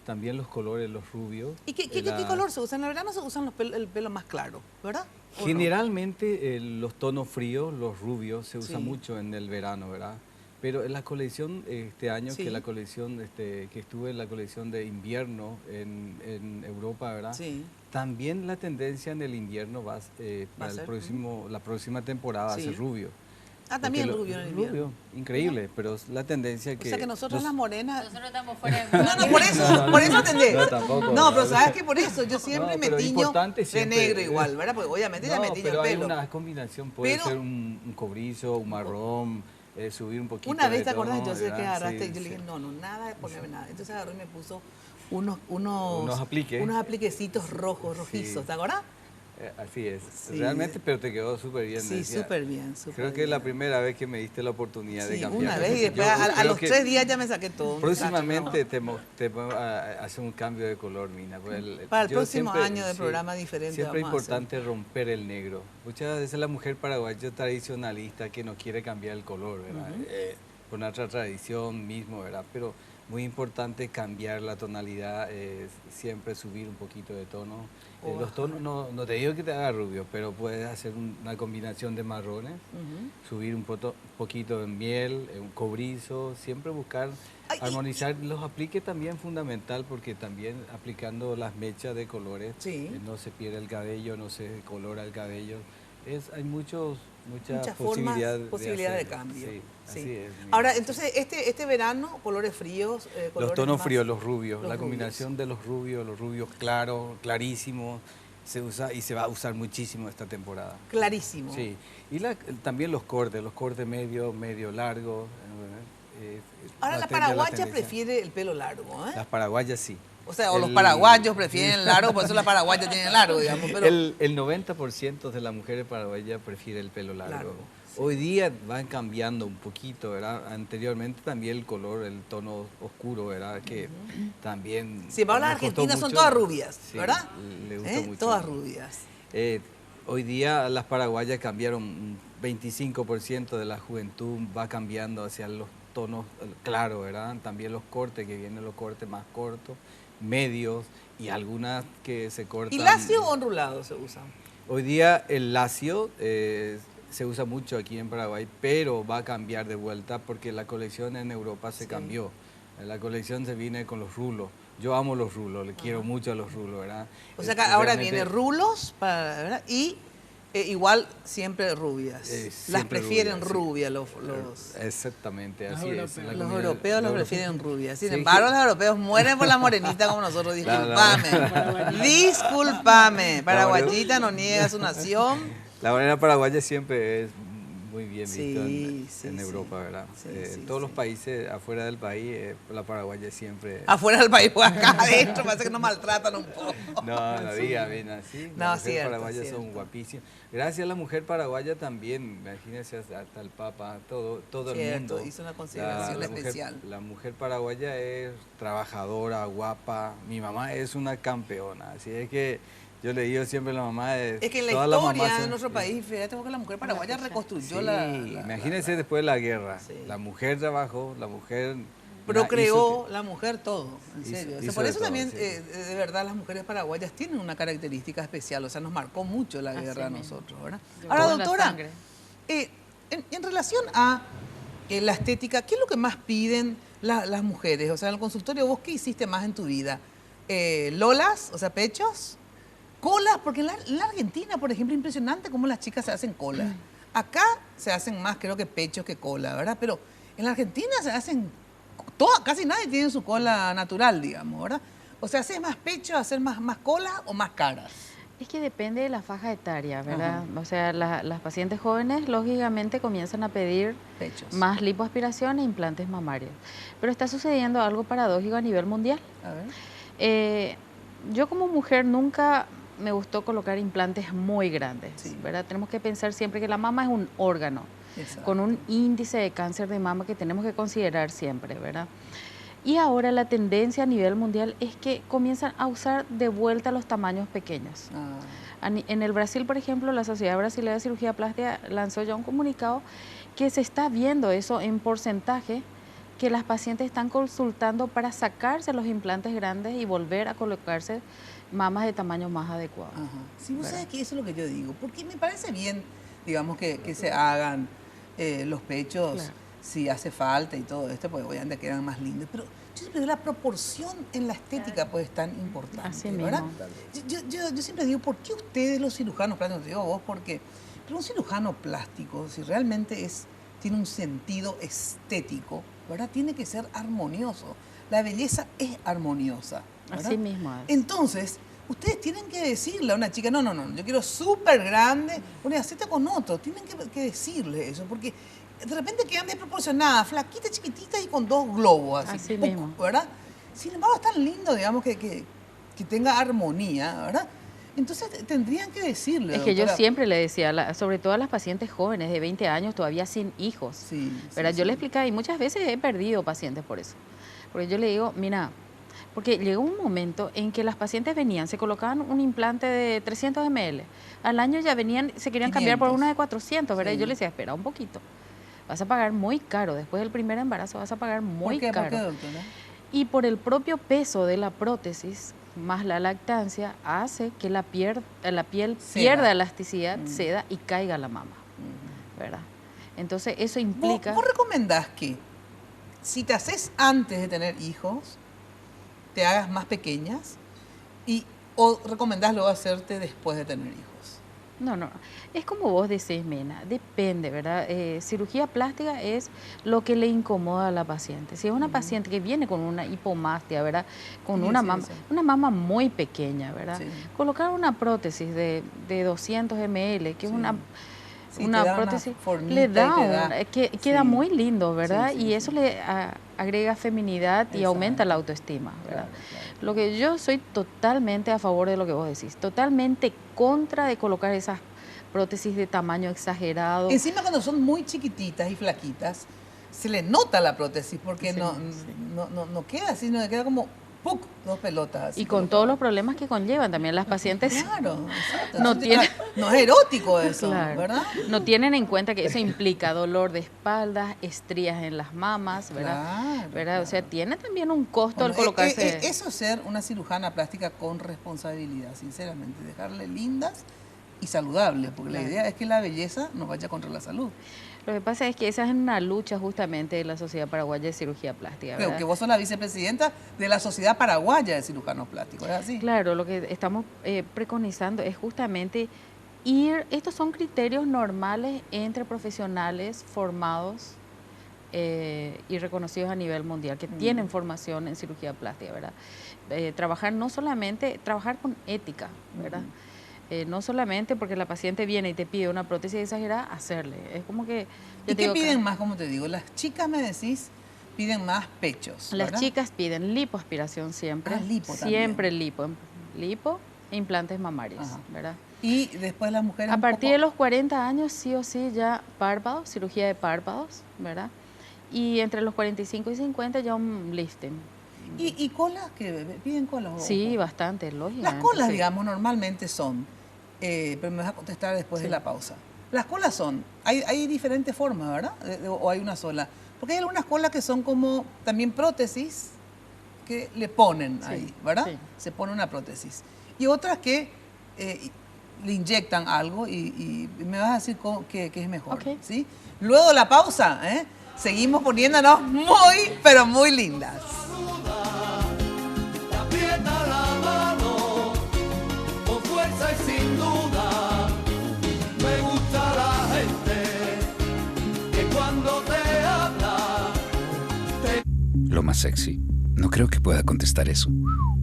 también los colores, los rubios. ¿Y qué color se usa? En el verano se usan el pelo más claro, ¿verdad? Generalmente los tonos fríos, los rubios, se usa mucho en el verano, ¿verdad? Pero en la colección este año, que la colección que estuve en la colección de invierno en Europa, ¿verdad? Sí. También la tendencia en el invierno va para la próxima temporada a ser rubio. Ah, también rubio en el invierno. Rubio, increíble, pero la tendencia que... O sea que nosotros las morenas... Nosotros estamos fuera de... No, por eso atendé. No, tampoco. No, pero sabes que por eso yo siempre me tiño de negro igual, ¿verdad? Porque obviamente ya me tiño el pelo. Pero hay una combinación, puede ser un cobrizo, un marrón, subir un poquito. Una vez te acordás, yo sé que agarraste y yo le dije, no, nada de ponerme nada. Entonces agarró y me puso unos apliquecitos rojizos, ¿te acordás? Así es, realmente, pero te quedó súper bien. Sí, súper bien. Creo que es la primera vez que me diste la oportunidad de cambiar. Una vez y después a los 3 días ya me saqué todo. Próximamente te hacer un cambio de color, Mina. Para el próximo año de programa diferente. Siempre es importante romper el negro. Muchas veces la mujer paraguaya tradicionalista que no quiere cambiar el color, ¿verdad? Por nuestra tradición mismo, ¿verdad? Pero muy importante cambiar la tonalidad, siempre subir un poquito de tono. Los tonos, no te digo que te haga rubio, pero puedes hacer una combinación de marrones, subir un poquito de miel, un cobrizo, siempre buscar armonizar. Los apliques también fundamental, porque también aplicando las mechas de colores, no se pierde el cabello, no se decolora el cabello. Hay muchas posibilidades de cambio. Sí, así es. Ahora, entonces, este verano, colores fríos, los tonos fríos, los rubios, la combinación de los rubios claros, clarísimos, se usa y se va a usar muchísimo esta temporada. Clarísimo. Sí, y también los cortes medio largo. Ahora, la paraguaya prefiere el pelo largo, ¿eh? Las paraguayas sí. O sea, los paraguayos prefieren largo, por eso las paraguayas tienen largo, digamos. Pero... El 90% de las mujeres paraguayas prefiere el pelo largo. Hoy día van cambiando un poquito, ¿verdad? Anteriormente también el color, el tono oscuro, ¿verdad? Que también... Sí, para las argentinas son todas rubias, ¿verdad? Sí, le gusta mucho. Todas rubias. Hoy día las paraguayas cambiaron, un 25% de la juventud va cambiando hacia los tonos claros, ¿verdad? También los cortes, que vienen los cortes más cortos, medios y algunas que se cortan. ¿Y lacio o enrulado se usa? Hoy día el lacio se usa mucho aquí en Paraguay, pero va a cambiar de vuelta porque la colección en Europa se cambió. La colección se viene con los rulos. Yo amo los rulos, le quiero mucho a los rulos, ¿verdad? O sea que ahora viene rulos, ¿verdad? Y igual siempre rubias. Las prefieren rubias los... Exactamente, así es. Los europeos los prefieren rubias. Sin embargo, los europeos mueren por la morenita como nosotros. Discúlpame. Paraguayita no niega su nación. La morena paraguaya siempre es muy bien visto en Europa, ¿verdad? En todos los países afuera del país, la paraguaya siempre... Afuera del país, pues acá adentro, parece que nos maltratan un poco. No diga, bien así. Las mujeres paraguayas son guapísimas. Gracias a la mujer paraguaya también, imagínense, hasta el Papa, todo el mundo. Hizo una consideración especial. La mujer paraguaya es trabajadora, guapa. Mi mamá es una campeona, así es que... Yo le digo siempre a la mamá es que en la historia de nuestro país, fíjate que la mujer paraguaya reconstruyó imagínense después de la guerra. La mujer trabajó, la mujer... Procreó, la mujer todo, en serio. O sea, por eso también, de verdad, las mujeres paraguayas tienen una característica especial. O sea, nos marcó mucho la guerra a nosotros, ¿verdad? Ahora, doctora, en relación a la estética, ¿qué es lo que más piden las mujeres? O sea, en el consultorio, ¿vos qué hiciste más en tu vida? ¿Lolas? O sea, pechos. Colas, porque en la Argentina, por ejemplo, impresionante cómo las chicas se hacen colas. Acá se hacen más, creo que pechos que cola, ¿verdad? Pero en la Argentina se hacen, casi nadie tiene su cola natural, digamos, ¿verdad? O sea, ¿haces más pecho, hacer más cola o más caras? Es que depende de la faja etaria, ¿verdad? O sea, las pacientes jóvenes, lógicamente, comienzan a pedir pechos, más lipoaspiración e implantes mamarios. Pero está sucediendo algo paradójico a nivel mundial. A ver. Yo como mujer nunca me gustó colocar implantes muy grandes, ¿verdad? Tenemos que pensar siempre que la mama es un órgano, con un índice de cáncer de mama que tenemos que considerar siempre, ¿verdad? Y ahora la tendencia a nivel mundial es que comienzan a usar de vuelta los tamaños pequeños. En el Brasil, por ejemplo, la Sociedad Brasileña de Cirugía Plástica lanzó ya un comunicado que se está viendo eso en porcentaje, que las pacientes están consultando para sacarse los implantes grandes y volver a colocarse mamas de tamaño más adecuado. Sí, vos sabés que eso es lo que yo digo, porque me parece bien, digamos, que se hagan los pechos, si hace falta y todo esto, pues obviamente quedan más lindos, pero yo siempre digo, la proporción en la estética pues es tan importante, así ¿verdad? Yo siempre digo, ¿por qué ustedes los cirujanos plásticos, digo vos, porque pero un cirujano plástico, si realmente tiene un sentido estético, ¿verdad? Tiene que ser armonioso. La belleza es armoniosa, ¿verdad? Así mismo es. Entonces, ustedes tienen que decirle a una chica, no, yo quiero súper grande, bueno, hacete con otro. Tienen que decirle eso, porque de repente quedan desproporcionadas, flaquitas, chiquititas y con dos globos, así mismo, ¿verdad? Sin embargo, es tan lindo, digamos, que tenga armonía, ¿verdad? Entonces tendrían que decirle. Es que yo siempre le decía, sobre todo a las pacientes jóvenes de 20 años, todavía sin hijos, ¿verdad? Yo le explicaba, y muchas veces he perdido pacientes por eso. Porque yo le digo, mira, porque llegó un momento en que las pacientes venían, se colocaban un implante de 300 ml, al año ya venían, se querían 500. Cambiar por una de 400, ¿verdad? Y yo le decía, espera un poquito, vas a pagar muy caro, después del primer embarazo vas a pagar muy caro. ¿Por qué, doctora? Y por el propio peso de la prótesis, más la lactancia, hace que la piel pierda elasticidad, ceda y caiga la mama, ¿verdad? Entonces eso implica... ¿Vos recomendás que si te haces antes de tener hijos, te hagas más pequeñas o recomendás luego hacerte después de tener hijos? No, es como vos decís, Mena, depende, ¿verdad? Cirugía plástica es lo que le incomoda a la paciente. Si es una paciente que viene con una hipomastia, ¿verdad? Con una mama muy pequeña, ¿verdad? Colocar una prótesis de 200 ml, que es una prótesis, le queda muy lindo, ¿verdad? Y eso le agrega feminidad y aumenta la autoestima, ¿verdad? Claro. Lo que yo soy totalmente a favor de lo que vos decís, totalmente contra de colocar esas prótesis de tamaño exagerado. Encima cuando son muy chiquititas y flaquitas, se le nota la prótesis porque no queda así, no queda como ¡puc! Dos pelotas. Así y con todos los problemas que conllevan también las pacientes. Claro, exacto. No es erótico eso, ¿verdad? No tienen en cuenta que eso implica dolor de espaldas, estrías en las mamas, ¿verdad? Claro. O sea, tiene también un costo el colocarse... Eso es ser una cirujana plástica con responsabilidad, sinceramente. Dejarle lindas y saludables, porque la idea es que la belleza no vaya contra la salud. Lo que pasa es que esa es una lucha justamente de la Sociedad Paraguaya de Cirugía Plástica, ¿verdad? Creo que vos sos la vicepresidenta de la Sociedad Paraguaya de Cirujanos Plásticos, ¿es así? Claro, lo que estamos preconizando es justamente estos son criterios normales entre profesionales formados y reconocidos a nivel mundial, que tienen formación en cirugía plástica, ¿verdad? Trabajar con ética, ¿verdad? No solamente porque la paciente viene y te pide una prótesis exagerada, hacerle. Es como que... ¿Y qué piden más, como te digo? Las chicas, me decís, piden más pechos, ¿verdad? Las chicas piden lipoaspiración siempre. Lipo siempre también. Lipo e implantes mamarios, ¿verdad? Y después las mujeres... A partir de los 40 años, sí o sí, ya párpados, cirugía de párpados, ¿verdad? Y entre los 45 y 50 ya un lifting. ¿Y colas? ¿Que piden colas? Sí, bastante, lógico. Las colas, digamos, normalmente son... pero me vas a contestar después de la pausa. Las colas son, hay diferentes formas, ¿verdad? ¿O hay una sola? Porque hay algunas colas que son como también prótesis que le ponen ahí, ¿verdad? Sí. Se pone una prótesis. Y otras que le inyectan algo y me vas a decir que es mejor, ¿sí? Luego de la pausa, seguimos poniéndonos muy, pero muy lindas. Sin duda, me gusta la gente lo más sexy? No creo que pueda contestar eso.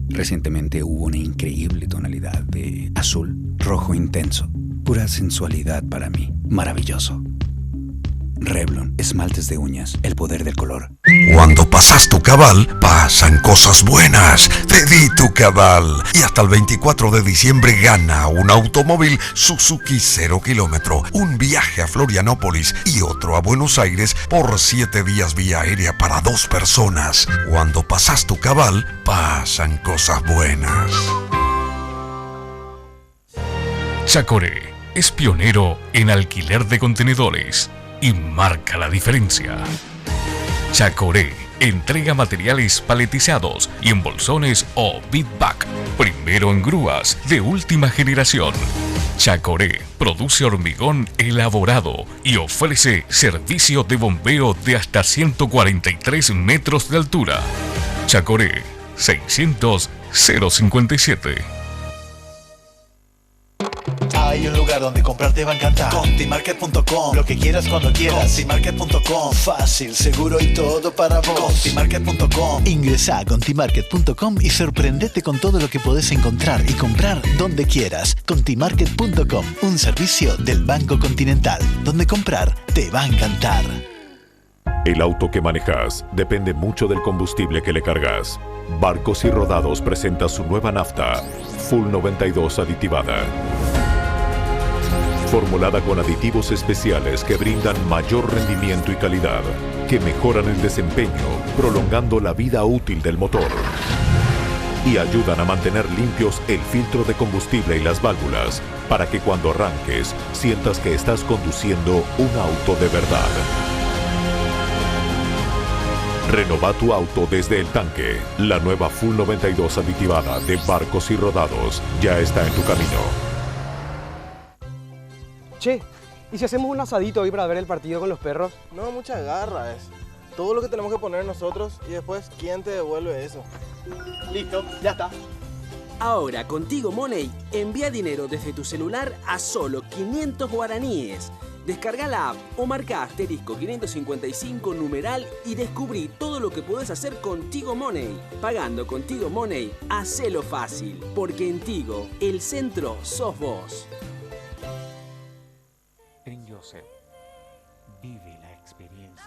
Recientemente hubo una increíble tonalidad de azul, rojo intenso. Pura sensualidad para mí. Maravilloso. Revlon, esmaltes de uñas, el poder del color. Cuando pasas tu cabal, pasan cosas buenas. Pedí tu cabal. Y hasta el 24 de diciembre gana un automóvil Suzuki 0 kilómetro, un viaje a Florianópolis y otro a Buenos Aires por 7 días vía aérea para 2 personas. Cuando pasas tu cabal, pasan cosas buenas. Chacoré es pionero en alquiler de contenedores y marca la diferencia. Chacoré entrega materiales paletizados y en bolsones o bit-back. Primero en grúas de última generación. Chacoré produce hormigón elaborado y ofrece servicio de bombeo de hasta 143 metros de altura. Chacoré 600 057. Hay un lugar donde comprar te va a encantar. Contimarket.com. Lo que quieras cuando quieras. Contimarket.com. Fácil, seguro y todo para vos. Contimarket.com. Ingresa a Contimarket.com y sorprendete con todo lo que podés encontrar y comprar donde quieras. Contimarket.com. Un servicio del Banco Continental, donde comprar te va a encantar. El auto que manejas depende mucho del combustible que le cargas. Barcos y Rodados presenta su nueva nafta, Full 92 aditivada. Formulada con aditivos especiales que brindan mayor rendimiento y calidad, que mejoran el desempeño, prolongando la vida útil del motor. Y ayudan a mantener limpios el filtro de combustible y las válvulas, para que cuando arranques, sientas que estás conduciendo un auto de verdad. Renova tu auto desde el tanque. La nueva Full 92 aditivada de Barcos y Rodados ya está en tu camino. Che, ¿y si hacemos un asadito hoy para ver el partido con los perros? No, mucha garra es. Todo lo que tenemos que poner nosotros y después, ¿quién te devuelve eso? Listo, ya está. Ahora, con Tigo Money, envía dinero desde tu celular a solo 500 guaraníes. Descarga la app o marca asterisco 555 numeral y descubrí todo lo que puedes hacer con Tigo Money. Pagando con Tigo Money, hacelo fácil, porque en Tigo, el centro sos vos. En Joseph, vive la experiencia.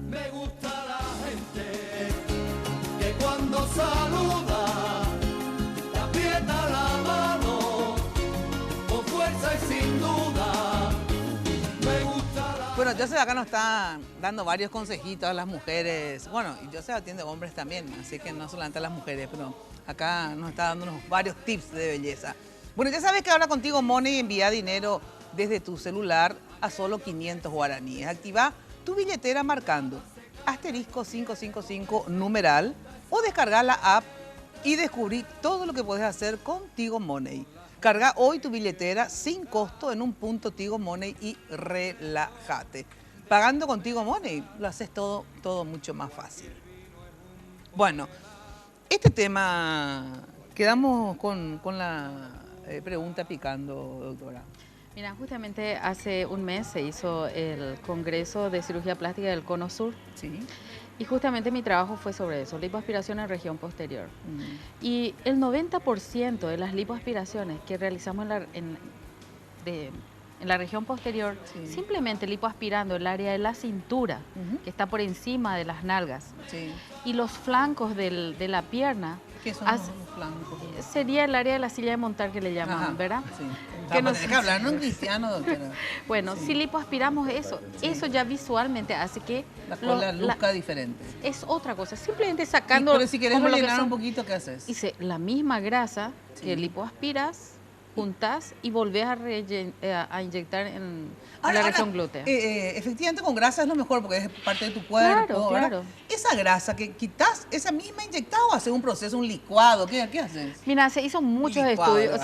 Me gusta la gente que cuando saluda te aprieta la mano con fuerza y sin duda. Me gusta la... Bueno, Joseph acá nos está dando varios consejitos a las mujeres. Bueno, y Joseph atiende hombres también, así que no solamente a las mujeres, pero acá nos está dándonos varios tips de belleza. Bueno, ya sabes que ahora contigo Money envía dinero desde tu celular a solo 500 guaraníes. Activa tu billetera marcando asterisco 555 numeral o descargar la app y descubrí todo lo que puedes hacer con Tigo Money. Carga hoy tu billetera sin costo en un punto Tigo Money y relájate. Pagando con Tigo Money lo haces todo mucho más fácil. Bueno, este tema, quedamos con la pregunta picando, doctora. Mira, justamente hace un mes se hizo el Congreso de Cirugía Plástica del Cono Sur. Sí. Y justamente mi trabajo fue sobre eso, lipoaspiración en región posterior. Y el 90% de las lipoaspiraciones que realizamos en la región posterior, simplemente lipoaspirando el área de la cintura, que está por encima de las nalgas, y los flancos de la pierna. ¿Qué son los flancos? Sería el área de la silla de montar que le llaman, ¿verdad? Sí. Que nos deja hablar, no en cristiano, doctora. Bueno, si lipoaspiramos eso ya visualmente hace que la cola luzca diferente. Es otra cosa, simplemente sacando. Pero si queremos rellenar un poquito, ¿qué haces? Dice, la misma grasa que lipoaspiras, juntás y volvés a inyectar en la región glútea. Efectivamente con grasa es lo mejor porque es parte de tu cuerpo. Claro. Esa grasa que quitas, esa misma inyectada o haces un proceso, un licuado, ¿qué haces? Mira, se hizo muchos estudios.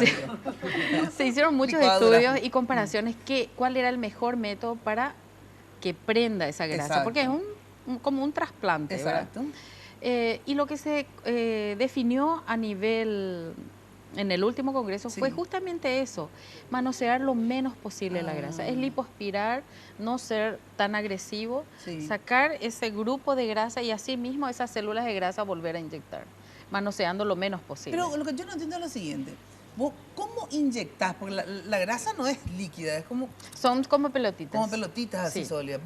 Se hicieron muchos estudios y comparaciones cuál era el mejor método para que prenda esa grasa. Exacto. Porque es como un trasplante. Exacto. Y lo que se definió a nivel, en el último congreso, fue justamente eso, manosear lo menos posible la grasa. Es lipoaspirar, no ser tan agresivo, sacar ese grupo de grasa y así mismo esas células de grasa volver a inyectar, manoseando lo menos posible. Pero lo que yo no entiendo es lo siguiente. ¿Vos cómo inyectás? Porque la grasa no es líquida, es como... Son como pelotitas. Como pelotitas así sólidas,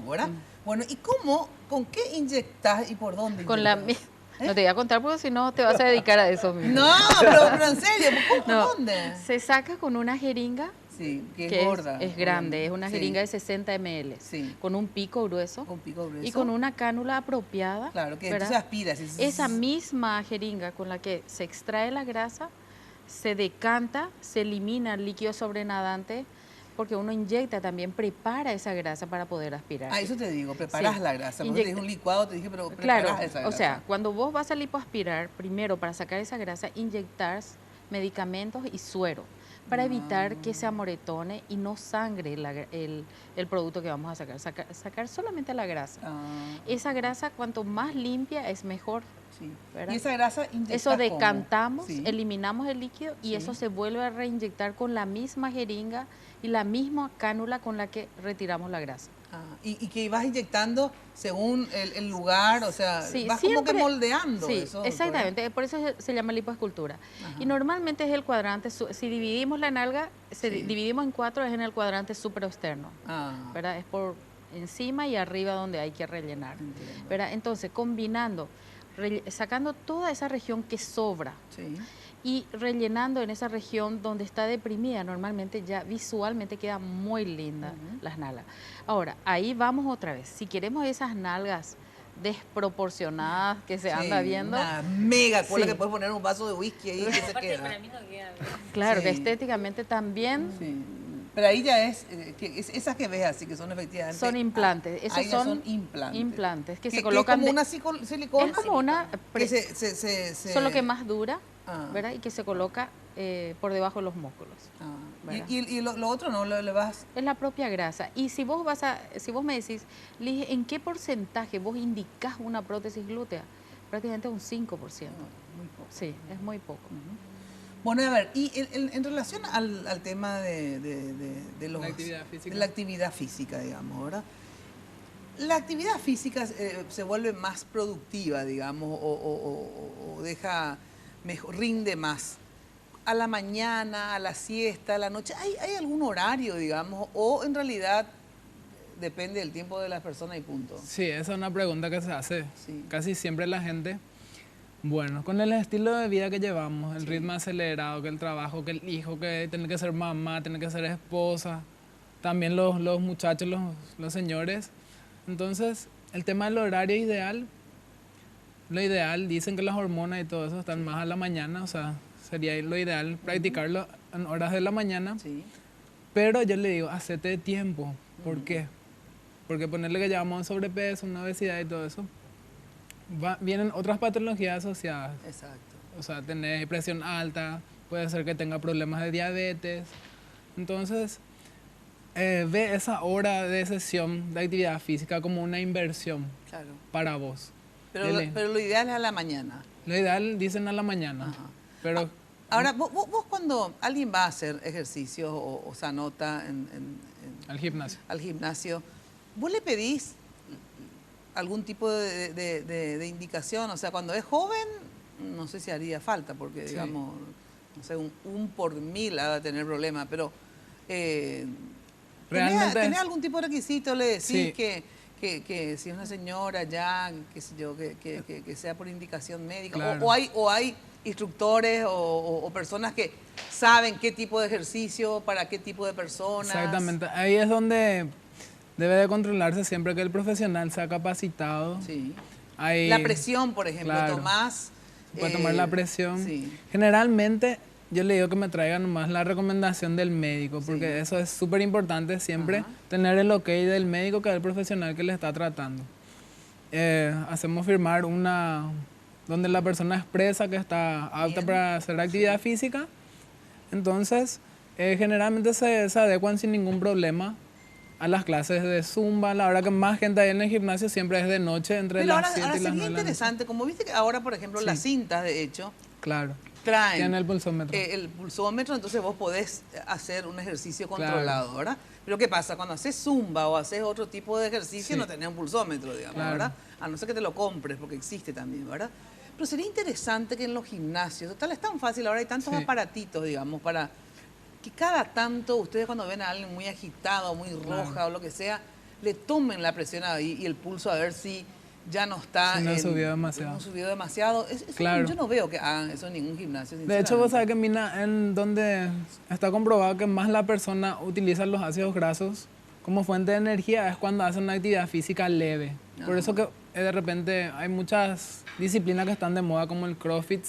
¿verdad? Bueno, ¿y con qué inyectás y por dónde inyectás? No te voy a contar porque si no te vas a dedicar a eso mismo. No, pero en serio, ¿por dónde? Se saca con una jeringa. Sí, que es gorda. Es grande, es una jeringa de 60 ml. Sí. Con un pico grueso. Y con una cánula apropiada. Claro, que entonces aspira. Esa misma jeringa con la que se extrae la grasa, se decanta, se elimina el líquido sobrenadante, porque uno inyecta también, prepara esa grasa para poder aspirar. Eso te digo, preparás la grasa. Porque te dije un licuado, te dije, pero preparás esa grasa. O sea, cuando vos vas a lipoaspirar, primero para sacar esa grasa, inyectás medicamentos y suero para evitar que se amoretone y no sangre el producto que vamos a sacar solamente la grasa. Esa grasa, cuanto más limpia, es mejor. Sí. Y esa grasa eso decantamos, eliminamos el líquido y eso se vuelve a reinyectar con la misma jeringa y la misma cánula con la que retiramos la grasa. Y que vas inyectando según el lugar, o sea, vas como que moldeando eso. Exactamente, por eso se llama lipoescultura. Y normalmente es el cuadrante, si dividimos la nalga, dividimos en 4, es en el cuadrante supraexterno, ¿verdad? Es por encima y arriba donde hay que rellenar, ¿verdad? Entonces, combinando, sacando toda esa región que sobra y rellenando en esa región donde está deprimida, normalmente ya visualmente queda muy linda las nalgas. Ahora, ahí vamos otra vez. Si queremos esas nalgas desproporcionadas que se anda viendo. Una mega cola que puedes poner un vaso de whisky ahí que se queda. Para mí no queda. Claro, que estéticamente también. Pero ahí ya esas que ves así, que son efectivamente... Son implantes. Esos son implantes. Implantes que se colocan... ¿Es como una silicona? Es como una... Solo que más dura, ¿verdad? Y que se coloca por debajo de los músculos. Y lo otro no le vas... Es la propia grasa. Y si vos me decís, Liz, ¿en qué porcentaje vos indicás una prótesis glútea? Prácticamente un 5%. Muy poco. Sí, es muy poco. Bueno, a ver, y en relación al tema de la actividad física, digamos, ¿verdad? La actividad física se vuelve más productiva, digamos, o rinde más. A la mañana, a la siesta, a la noche, ¿hay algún horario, digamos, o en realidad depende del tiempo de las personas y punto? Sí, esa es una pregunta que se hace casi siempre la gente. Bueno, con el estilo de vida que llevamos, el ritmo acelerado, que el trabajo, que el hijo, que tiene que ser mamá, tiene que ser esposa, también los muchachos, los señores. Entonces, el tema del horario ideal, dicen que las hormonas y todo eso están más a la mañana, o sea, sería lo ideal practicarlo en horas de la mañana. Pero yo le digo, hacete tiempo. ¿Por qué? Porque ponerle que llevamos sobrepeso, una obesidad y todo eso, vienen otras patologías asociadas. Exacto. O sea, tener presión alta, puede ser que tenga problemas de diabetes. Entonces, ve esa hora de sesión de actividad física como una inversión para vos. Pero lo ideal es a la mañana. Lo ideal dicen a la mañana. Pero ahora, vos cuando alguien va a hacer ejercicio o se anota al gimnasio, ¿vos le pedís algún tipo de indicación? O sea, cuando es joven, no sé si haría falta, porque digamos, no sé, un por 1000 ha de tener problema, pero ¿tenés algún tipo de requisito? ¿Le decís que si es una señora ya, qué sé yo, que sea por indicación médica? Claro. O hay instructores o personas que saben qué tipo de ejercicio, para qué tipo de personas? Exactamente, ahí es donde debe de controlarse siempre que el profesional sea capacitado. La presión, por ejemplo, tomás... Puede tomar la presión. Generalmente yo le digo que me traigan nomás la recomendación del médico, porque eso es súper importante siempre, tener el ok del médico, que es el profesional que le está tratando. Hacemos firmar donde la persona expresa que está apta para hacer actividad física. Entonces, generalmente se adecuan sin ningún problema a las clases de Zumba. La hora que más gente hay en el gimnasio siempre es de noche, entre las 7 y las 9 de la noche. Sería interesante, como viste que ahora, por ejemplo, las cintas, de hecho, claro, traen tiene el pulsómetro. El pulsómetro, entonces vos podés hacer un ejercicio controlado, ¿verdad? Pero ¿qué pasa? Cuando haces Zumba o haces otro tipo de ejercicio, no tenés un pulsómetro, digamos, ¿verdad? A no ser que te lo compres, porque existe también, ¿verdad? Pero sería interesante que en los gimnasios, total, es tan fácil, ahora hay tantos aparatitos, digamos, para que cada tanto ustedes cuando ven a alguien muy agitado, muy roja o lo que sea, le tomen la presión ahí y el pulso a ver si ya no está... Si no subió demasiado. No subió demasiado. Claro. Yo no veo que hagan eso en ningún gimnasio. De hecho, vos sabés que en donde está comprobado que más la persona utiliza los ácidos grasos como fuente de energía es cuando hace una actividad física leve. Por eso que de repente hay muchas disciplinas que están de moda como el CrossFit.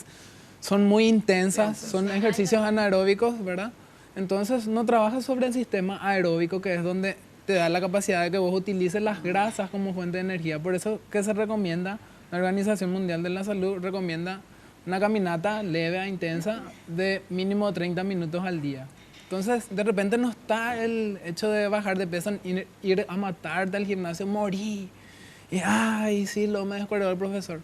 Son muy intensas, son ejercicios anaeróbicos, ¿verdad? Entonces no trabajas sobre el sistema aeróbico, que es donde te da la capacidad de que vos utilices las grasas como fuente de energía. Por eso que se recomienda, la Organización Mundial de la Salud recomienda una caminata leve a intensa de mínimo 30 minutos al día. Entonces, de repente no está el hecho de bajar de peso, ir a matarte al gimnasio, morir. Y, ay, sí, lo me descubrió el profesor.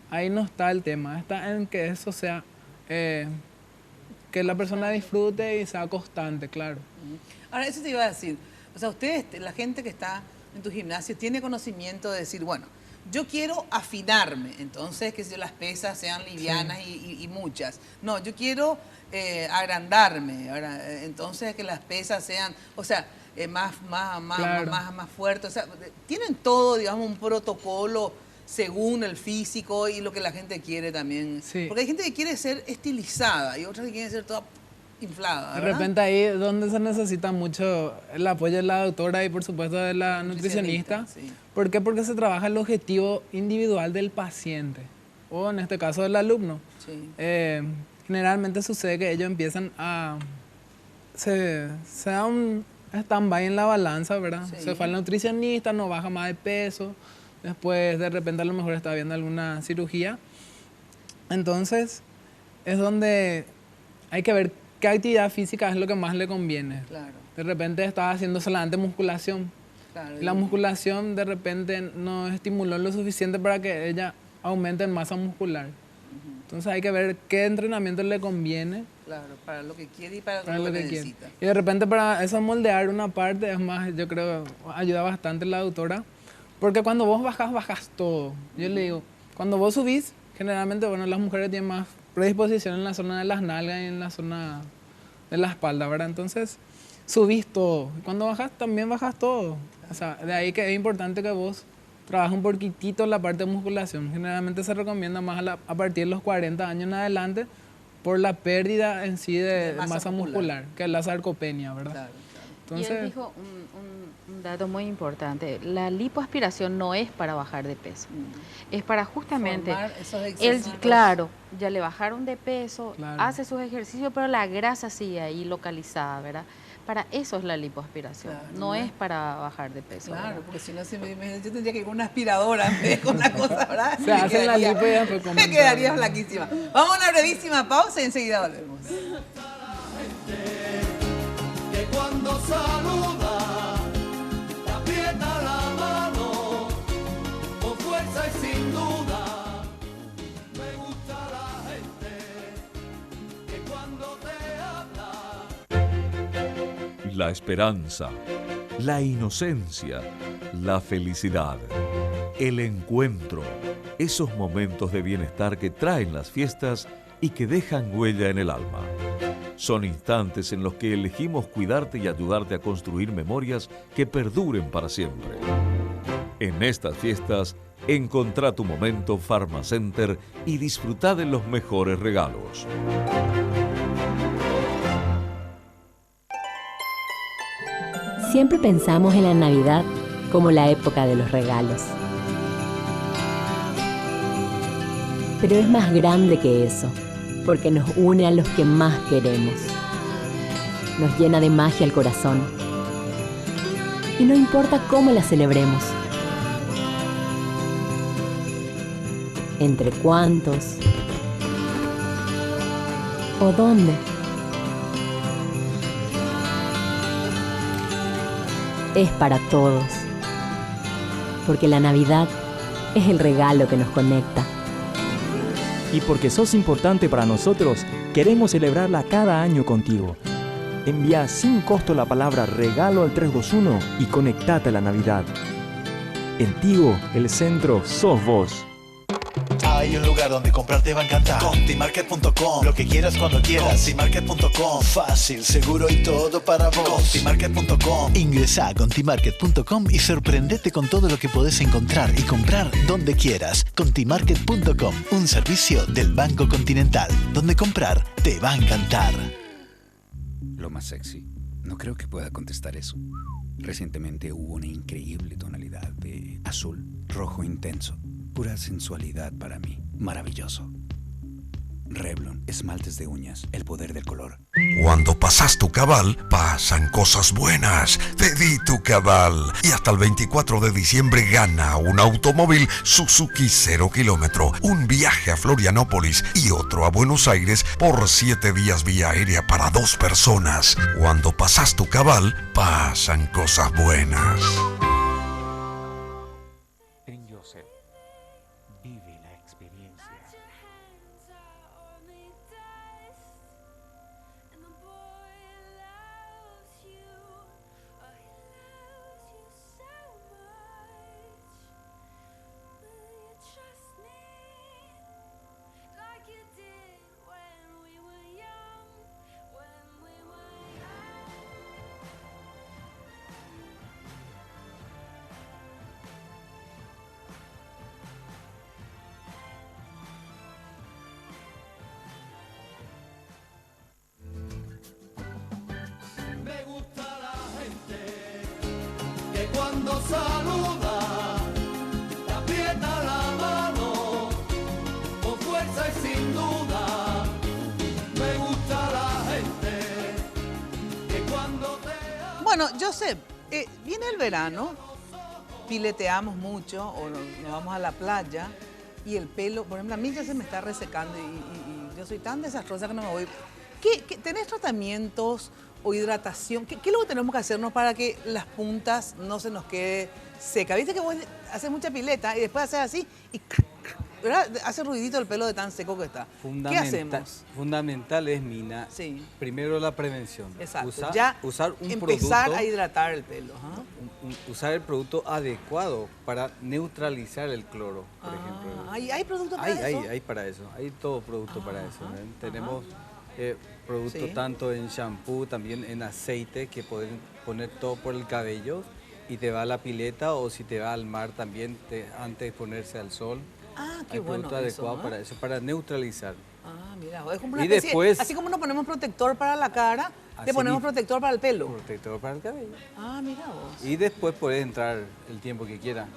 Ahí no está el tema, está en que eso sea... que la persona disfrute y sea constante, claro. Ahora, eso te iba a decir. O sea, ustedes, la gente que está en tu gimnasio, tiene conocimiento de decir, bueno, yo quiero afinarme, entonces que las pesas sean livianas y muchas. No, yo quiero agrandarme, ¿verdad? Entonces que las pesas sean, o sea, más fuertes. O sea, tienen todo, digamos, un protocolo según el físico y lo que la gente quiere también. Sí. Porque hay gente que quiere ser estilizada y otras que quieren ser toda inflada, ¿verdad? De repente ahí es donde se necesita mucho el apoyo de la doctora y por supuesto de la nutricionista. Sí. ¿Por qué? Porque se trabaja el objetivo individual del paciente o en este caso del alumno. Sí. Generalmente sucede que ellos empiezan a... Se da un stand-by en la balanza, ¿verdad? Sí. Se fue al nutricionista, no baja más de peso. Después, de repente, a lo mejor está viendo alguna cirugía. Entonces, es donde hay que ver qué actividad física es lo que más le conviene. Claro. De repente está haciendo solamente musculación. Claro, la musculación, de repente, no estimuló lo suficiente para que ella aumente en masa muscular. Entonces, hay que ver qué entrenamiento le conviene. Claro, para lo que quiere y para lo que necesita. Y de repente, para eso moldear una parte, es más, yo creo que ayuda bastante la doctora. Porque cuando vos bajas todo. Yo le digo, cuando vos subís, generalmente, bueno, las mujeres tienen más predisposición en la zona de las nalgas y en la zona de la espalda, ¿verdad? Entonces, subís todo. Y cuando bajas, también bajas todo. O sea, de ahí que es importante que vos trabajes un poquitito la parte de musculación. Generalmente se recomienda más a partir de los 40 años en adelante por la pérdida en sí de masa muscular, que es la sarcopenia, ¿verdad? Claro, claro. Entonces, y él dijo un dato muy importante. La lipoaspiración no es para bajar de peso. Es para justamente... Él, claro, ya le bajaron de peso, hace sus ejercicios, pero la grasa sigue ahí localizada, ¿verdad? Para eso es la lipoaspiración, no es para bajar de peso. Claro, ¿verdad? Porque si no, yo tendría que ir con una aspiradora en vez con una cosa, ¿verdad? Se hace la lipo y después me quedaría flaquísima. Vamos a una brevísima pausa y enseguida volvemos. Que cuando saluda, te aprieta la mano, con fuerza y sin duda. Me gusta la gente, que cuando te habla. La esperanza, la inocencia, la felicidad, el encuentro, esos momentos de bienestar que traen las fiestas y que dejan huella en el alma. Son instantes en los que elegimos cuidarte y ayudarte a construir memorias que perduren para siempre. En estas fiestas, encontrá tu momento Pharmacenter y disfrutá de los mejores regalos. Siempre pensamos en la Navidad como la época de los regalos. Pero es más grande que eso, porque nos une a los que más queremos. Nos llena de magia el corazón. Y no importa cómo la celebremos. Entre cuántos o dónde. Es para todos. Porque la Navidad es el regalo que nos conecta. Y porque sos importante para nosotros, queremos celebrarla cada año contigo. Envía sin costo la palabra regalo al 321 y conectate a la Navidad. En Tigo, el centro sos vos. Hay un lugar donde comprar te va a encantar. Contimarket.com, lo que quieras cuando quieras. Contimarket.com, fácil, seguro y todo para vos. Contimarket.com. Ingresa a Contimarket.com y sorprendete con todo lo que podés encontrar y comprar donde quieras. Contimarket.com, un servicio del Banco Continental, donde comprar te va a encantar. Lo más sexy. No creo que pueda contestar eso. Recientemente hubo una increíble tonalidad de azul, rojo intenso. Pura sensualidad para mí. Maravilloso. Revlon, esmaltes de uñas, el poder del color. Cuando pasas tu cabal, pasan cosas buenas. Pedí tu cabal. Y hasta el 24 de diciembre gana un automóvil Suzuki 0 kilómetro, un viaje a Florianópolis y otro a Buenos Aires por 7 días vía aérea para 2 personas. Cuando pasas tu cabal, pasan cosas buenas. En Joseph, vive la experiencia. Cuando saluda, te aprieta la mano, con fuerza y sin duda. Me gusta la gente que cuando te... Bueno, Joseph, viene el verano, pileteamos mucho o nos vamos a la playa y el pelo, por ejemplo, a mí ya se me está resecando y yo soy tan desastrosa que no me voy. ¿Tenés tratamientos o hidratación? ¿Qué es lo que tenemos que hacernos para que las puntas no se nos quede seca? Viste que vos haces mucha pileta y después haces así y ¿verdad? Hace ruidito el pelo de tan seco que está. ¿Qué hacemos? Fundamental es, Mina, primero la prevención. Exacto. Usar un empezar producto, a hidratar el pelo. usar el producto adecuado para neutralizar el cloro, por ejemplo. ¿Hay productos para eso? Hay para eso. Hay todo producto para eso. Tenemos productos tanto en shampoo, también en aceite, que pueden poner todo por el cabello y te va a la pileta, o si te va al mar también antes de ponerse al sol. Qué bueno. Hay producto adecuado para eso, para neutralizar. Mira, es como una especie, después, así como nos ponemos protector para la cara, le ponemos protector para el pelo. Protector para el cabello. Mira vos. Y después puedes entrar el tiempo que quieras.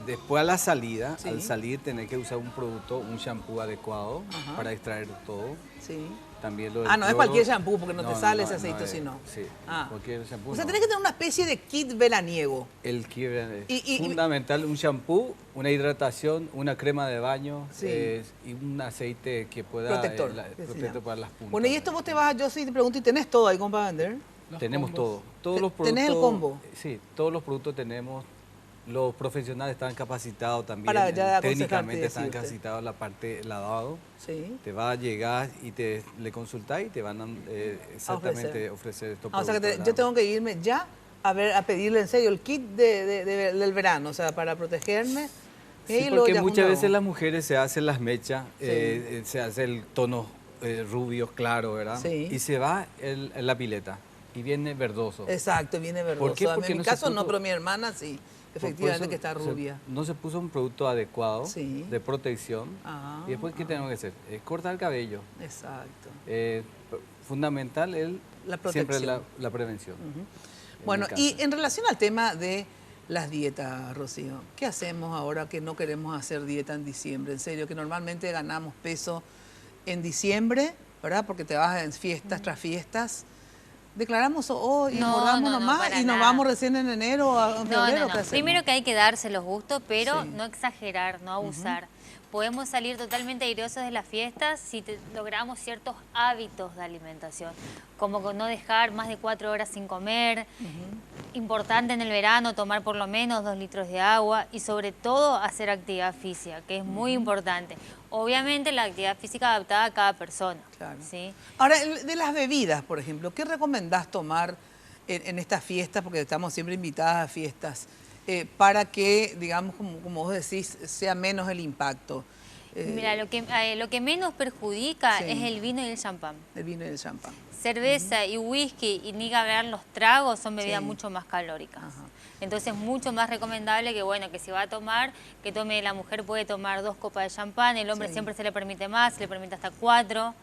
Después a la salida, al salir tenés que usar un producto, un shampoo adecuado para extraer todo. También lo del no es cualquier shampoo, porque no te sale ese aceite, sino. Cualquier shampoo. O sea, tenés que tener una especie de kit veraniego. El kit veraniego. Fundamental, un shampoo, una hidratación, una crema de baño y un aceite que pueda... Protector. Protector para las puntas. Bueno, y esto vos te vas, yo sí te pregunto, ¿y tenés todo ahí como para vender? Tenemos todo. Todos los productos. ¿Tenés el combo? Sí, todos los productos tenemos. Los profesionales están capacitados también, técnicamente están capacitados en la parte de lavado. Te va a llegar y le consultás y te van a exactamente ofrecer estos productos. O sea, que yo tengo que irme ya a pedirle en serio el kit del verano, o sea, para protegerme. Sí, porque muchas veces las mujeres se hacen las mechas, se hace el tono rubio claro, ¿verdad? Y se va en la pileta y viene verdoso. Exacto, viene verdoso. ¿Por qué? Porque en mi caso no, pero mi hermana sí. Efectivamente que está rubia. No se puso un producto adecuado de protección. Y después, ¿qué tenemos que hacer? Cortar el cabello. Exacto. Fundamental siempre la prevención. Bueno, y en relación al tema de las dietas, Rocío, ¿qué hacemos ahora que no queremos hacer dieta en diciembre? En serio, que normalmente ganamos peso en diciembre, ¿verdad? Porque te vas en fiestas tras fiestas. ¿Declaramos hoy y engordamos nomás y nos vamos recién en enero o en febrero? No. Primero que hay que darse los gustos, pero no exagerar, no abusar. Podemos salir totalmente airosos de las fiestas si logramos ciertos hábitos de alimentación, como no dejar más de 4 horas sin comer. Importante en el verano tomar por lo menos 2 litros de agua y sobre todo hacer actividad física, que es muy importante. Obviamente la actividad física adaptada a cada persona. Claro. ¿Sí? Ahora, de las bebidas, por ejemplo, ¿qué recomendás tomar en estas fiestas? Porque estamos siempre invitadas a fiestas. Para que, digamos, como vos decís, sea menos el impacto. Mira, lo que menos perjudica es el vino y el champán. El vino y el champán. Cerveza y whisky, y ni hablar los tragos, son bebidas mucho más calóricas. Entonces es mucho más recomendable que, bueno, que si va a tomar, que tome, la mujer puede tomar 2 copas de champán, el hombre siempre se le permite más, se le permite hasta 4.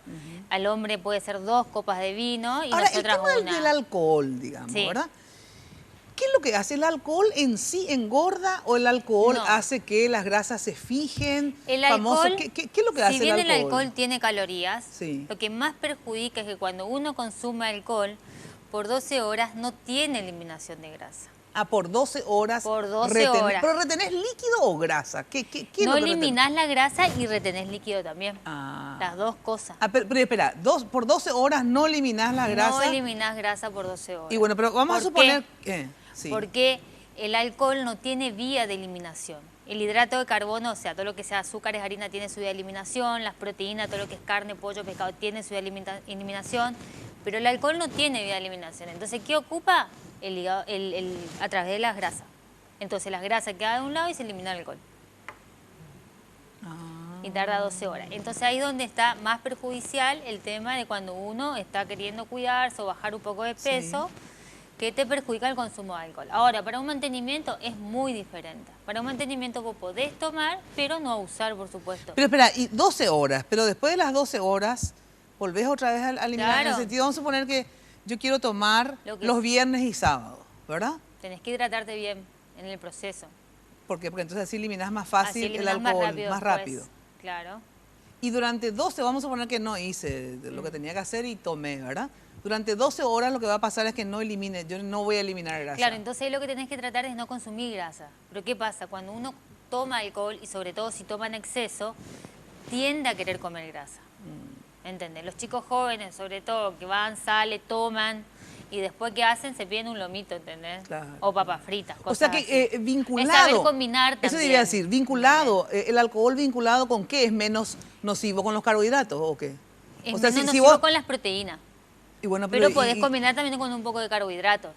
Al hombre puede ser 2 copas de vino y ahora, nosotras el tema una. del alcohol, digamos, ¿verdad? ¿Qué es lo que hace? ¿El alcohol en sí engorda o el alcohol hace que las grasas se fijen? El alcohol, ¿Qué es lo que hace el alcohol? Si bien el alcohol tiene calorías, lo que más perjudica es que cuando uno consume alcohol, por 12 horas no tiene eliminación de grasa. Ah, por 12 horas. Por 12 horas. ¿Pero retenés líquido o grasa? ¿Qué no eliminás la grasa y retenés líquido también. Las dos cosas. Pero espera, por 12 horas no eliminás la grasa. No eliminás grasa por 12 horas. Y bueno, pero vamos a suponer que... Porque el alcohol no tiene vía de eliminación. El hidrato de carbono, o sea, todo lo que sea azúcares, harina, tiene su vía de eliminación. Las proteínas, todo lo que es carne, pollo, pescado, tiene su vía de eliminación. Pero el alcohol no tiene vía de eliminación. Entonces, ¿qué ocupa? El hígado, a través de las grasas. Entonces, las grasas quedan de un lado y se elimina el alcohol. Y tarda 12 horas. Entonces, ahí es donde está más perjudicial el tema de cuando uno está queriendo cuidarse o bajar un poco de peso, que te perjudica el consumo de alcohol. Ahora, para un mantenimiento es muy diferente. Para un mantenimiento vos podés tomar, pero no abusar, por supuesto. Pero espera, y 12 horas, pero después de las 12 horas, volvés otra vez a eliminar. En el sentido, vamos a suponer que yo quiero tomar los viernes y sábados, ¿verdad? Tenés que hidratarte bien en el proceso. ¿Por qué? Porque entonces así eliminás más fácil el alcohol, más rápido. Claro. Y durante 12, vamos a suponer que no hice lo que tenía que hacer y tomé, ¿verdad? Durante 12 horas lo que va a pasar es que yo no voy a eliminar grasa. Claro, entonces ahí lo que tenés que tratar es no consumir grasa. Pero ¿qué pasa? Cuando uno toma alcohol, y sobre todo si toma en exceso, tiende a querer comer grasa. ¿Entendés? Los chicos jóvenes, sobre todo, que van, salen, toman, y después ¿qué hacen? Se piden un lomito, ¿entendés? Claro. O papas fritas, cosas o sea que vinculado... Es saber combinar también. Eso debería decir, vinculado, el alcohol vinculado ¿con qué? ¿Es menos nocivo con los carbohidratos o qué? Es menos nocivo con las proteínas. Y bueno, pero podés combinar también con un poco de carbohidratos.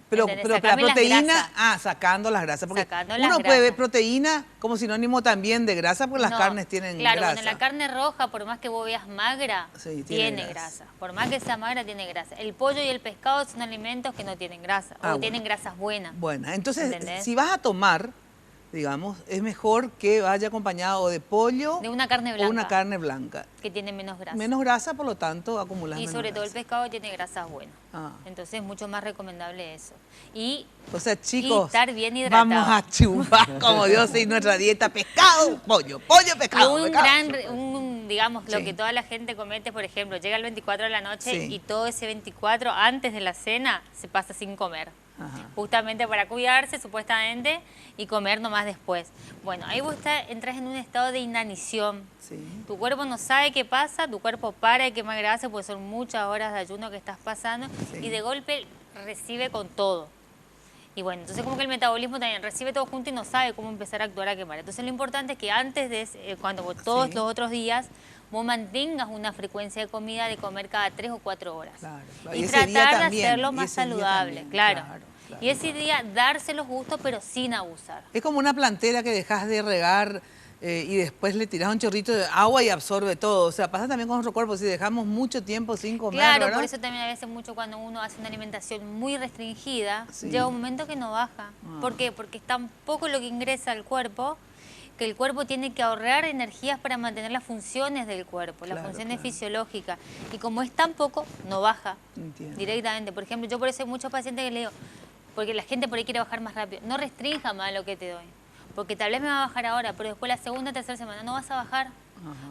Pero la proteína, sacando las grasas. Porque uno puede ver proteína como sinónimo también de grasa, porque las carnes tienen grasa. Claro, bueno, la carne roja, por más que vos veas magra, tiene grasa. Por más que sea magra, tiene grasa. El pollo y el pescado son alimentos que no tienen grasa, o tienen grasas buenas. Bueno, entonces, si vas a tomar, digamos, es mejor que vaya acompañado de pollo de una carne blanca, o una carne blanca. Que tiene menos grasa. Menos grasa, por lo tanto, acumulas menos Y sobre todo grasa. el pescado tiene grasas buenas. Entonces es mucho más recomendable eso. O sea, chicos, estar bien hidratado. Vamos a chupar, como Dios y nuestra dieta, pescado, pollo, pescado. Digamos, lo que toda la gente comete, por ejemplo, llega el 24 de la noche y todo ese 24 antes de la cena se pasa sin comer. Justamente para cuidarse, supuestamente, y comer nomás después. Bueno, ahí vos entras en un estado de inanición. Tu cuerpo no sabe qué pasa, tu cuerpo para de quemar grasa, porque son muchas horas de ayuno que estás pasando, y de golpe recibe con todo. Y bueno, entonces como que el metabolismo también recibe todo junto y no sabe cómo empezar a actuar a quemar. Entonces lo importante es que antes de, cuando vos, todos los otros días, vos mantengas una frecuencia de comida de comer cada 3 o 4 horas. Y tratar de hacerlo más saludable, claro. Y ese día darse los gustos, pero sin abusar. Es como una plantera que dejas de regar y después le tiras un chorrito de agua y absorbe todo. O sea, pasa también con nuestro cuerpo, si dejamos mucho tiempo sin comer, Claro, ¿verdad? por eso también a veces mucho cuando uno hace una alimentación muy restringida, llega un momento que no baja. ¿Por qué? Porque es tan poco lo que ingresa al cuerpo, que el cuerpo tiene que ahorrar energías para mantener las funciones del cuerpo, las funciones fisiológicas. Y como es tan poco, no baja directamente. Por ejemplo, yo por eso hay muchos pacientes que le digo, porque la gente por ahí quiere bajar más rápido, no restrinja más lo que te doy. Porque tal vez me va a bajar ahora, pero después la segunda o tercera semana no vas a bajar.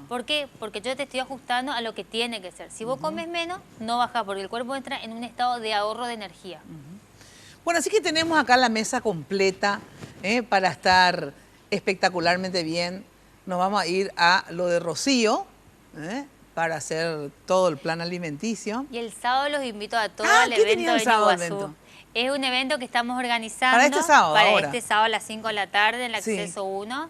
¿Por qué? Porque yo te estoy ajustando a lo que tiene que ser. Si vos comes menos, no bajás, porque el cuerpo entra en un estado de ahorro de energía. Bueno, así que tenemos acá la mesa completa para estar espectacularmente bien. Nos vamos a ir a lo de Rocío para hacer todo el plan alimenticio. Y el sábado los invito a todos al evento de Iguazú. Es un evento que estamos organizando para este sábado, este sábado a las 5 de la tarde en el Acceso 1,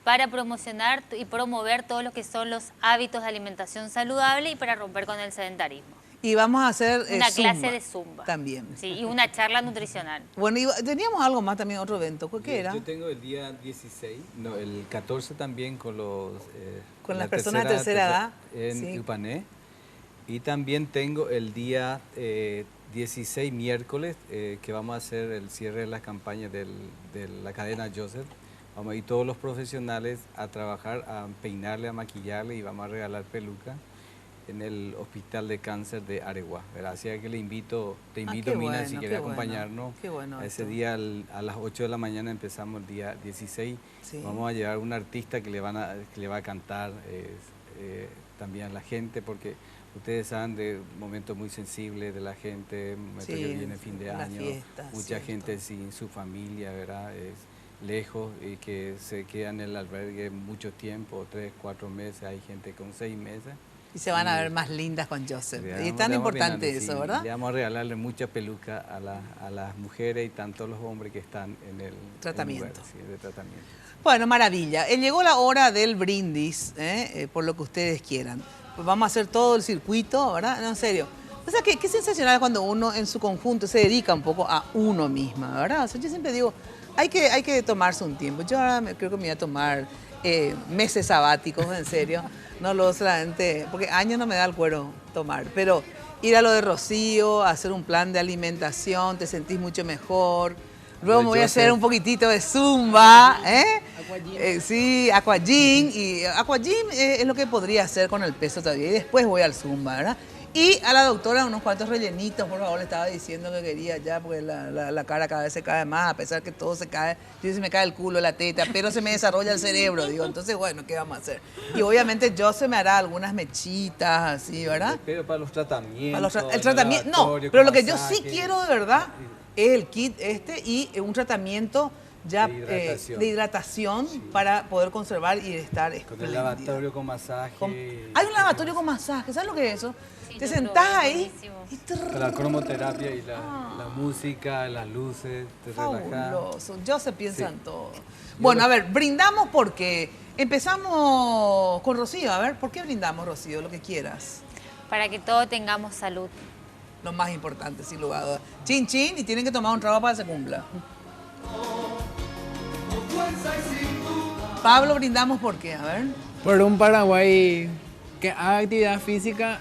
para promocionar y promover todo lo que son los hábitos de alimentación saludable y para romper con el sedentarismo. Y vamos a hacer una zumba clase de zumba. También. Sí, y una charla nutricional. Bueno, y teníamos algo más también, otro evento. ¿Qué era? Yo tengo el día 16, no, el 14 también con los... con las personas de tercera edad. En Upané. Y también tengo el día 16, miércoles, que vamos a hacer el cierre de las campañas de la cadena Joseph. Vamos a ir todos los profesionales a trabajar, a peinarle, a maquillarle y vamos a regalar peluca en el Hospital de Cáncer de Areguá. Así que te invito, Mina, si quieres acompañarnos. Bueno ese día a las 8 de la mañana empezamos el día 16. Vamos a llevar a un artista que le va a cantar también a la gente, porque ustedes saben de momentos muy sensibles de la gente, momentos que viene fin de año, mucha gente sin su familia, ¿verdad? Lejos y que se quedan en el albergue mucho tiempo, 3, 4 meses, hay gente con 6 meses. Y se van a ver más lindas con Joseph. Y es tan importante eso, ¿verdad? Le vamos a regalarle mucha peluca a las mujeres y tanto los hombres que están en el tratamiento. De tratamiento. Bueno, maravilla. Llegó la hora del brindis, por lo que ustedes quieran. Pues vamos a hacer todo el circuito, ¿verdad? No, en serio. O sea, qué sensacional cuando uno en su conjunto se dedica un poco a uno misma, ¿verdad? O sea, yo siempre digo, hay que tomarse un tiempo. Yo ahora creo que me voy a tomar meses sabáticos, en serio. No lo solamente, porque años no me da el cuero tomar, pero ir a lo de Rocío, hacer un plan de alimentación, te sentís mucho mejor. Luego me voy a hacer un poquitito de zumba, sí, aquagym, y aquagym es lo que podría hacer con el peso todavía, y después voy al zumba, ¿verdad? Y a la doctora unos cuantos rellenitos, por favor, le estaba diciendo que quería ya, porque la cara cada vez se cae más, a pesar que todo se cae. Yo se me cae el culo, la teta, pero se me desarrolla el cerebro, digo, entonces, bueno, ¿qué vamos a hacer? Y obviamente yo se me hará algunas mechitas, así, ¿verdad? Pero para los tratamientos. El tratamiento, no, pero lo que yo sí quiero de verdad es el kit y un tratamiento ya de hidratación para poder conservar y estar con el lavatorio con masaje. Hay un lavatorio con masaje, ¿sabes lo que es eso? Sí, te sentás ahí y la cromoterapia y la música, las luces, te relajas. Fabuloso, yo se piensa en todo. Bueno, a ver, brindamos porque empezamos con Rocío. A ver, ¿por qué brindamos, Rocío? Lo que quieras. Para que todos tengamos salud. Lo más importante, sin lugar a dudas. Chin, chin, y tienen que tomar un trago para que se cumpla. Pablo, brindamos por qué, a ver. Por un Paraguay que haga actividad física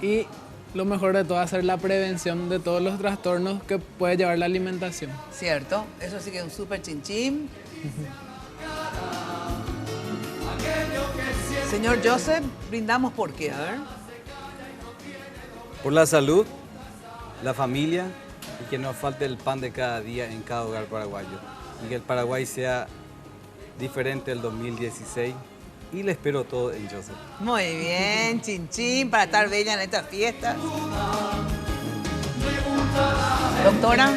y lo mejor de todo, hacer la prevención de todos los trastornos que puede llevar la alimentación. Cierto, eso sí que es un súper chinchín. Señor Joseph, brindamos por qué, a ver. Por la salud, la familia y que no falte el pan de cada día en cada hogar paraguayo. Y que el Paraguay sea diferente del 2016 y le espero todo en Joseph. Muy bien, chinchín, para estar bella en estas fiestas. Doctora.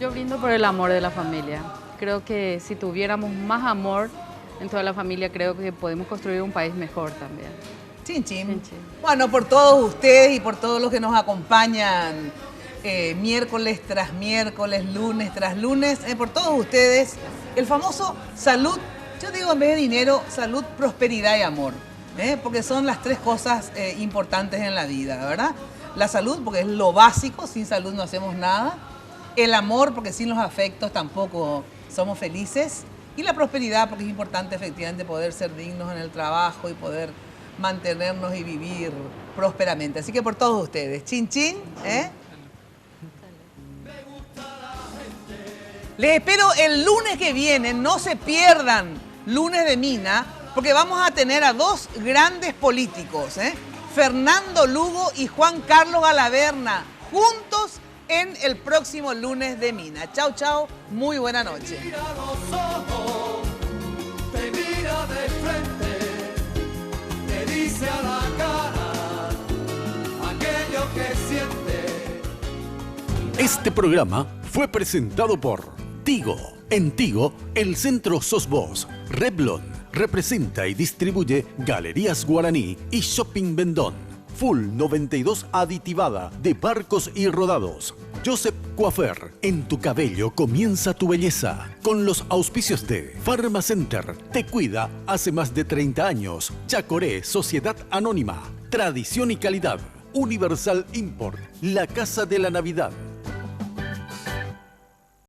Yo brindo por el amor de la familia. Creo que si tuviéramos más amor en toda la familia, creo que podemos construir un país mejor también. Chinchín. Chinchín. Bueno, por todos ustedes y por todos los que nos acompañan miércoles tras miércoles, lunes tras lunes, por todos ustedes, el famoso salud, yo digo en vez de dinero, salud, prosperidad y amor, porque son las tres cosas importantes en la vida, ¿verdad? La salud, porque es lo básico, sin salud no hacemos nada. El amor, porque sin los afectos tampoco somos felices. Y la prosperidad, porque es importante efectivamente poder ser dignos en el trabajo y poder mantenernos y vivir prósperamente. Así que por todos ustedes, chin chin, Les espero el lunes que viene, no se pierdan Lunes de Mina, porque vamos a tener a dos grandes políticos, Fernando Lugo y Juan Carlos Galaverna, juntos en el próximo Lunes de Mina. Chau, chau, muy buena noche. Te mira de frente Este programa fue presentado por Tigo. En Tigo, el centro sos vos. Revlon representa y distribuye Galerías Guaraní y Shopping Vendón. Full 92 aditivada de barcos y rodados. Joseph Coiffeur, en tu cabello comienza tu belleza. Con los auspicios de Pharmacenter, te cuida hace más de 30 años. Chacoré, Sociedad Anónima. Tradición y calidad. Universal Import, la casa de la Navidad.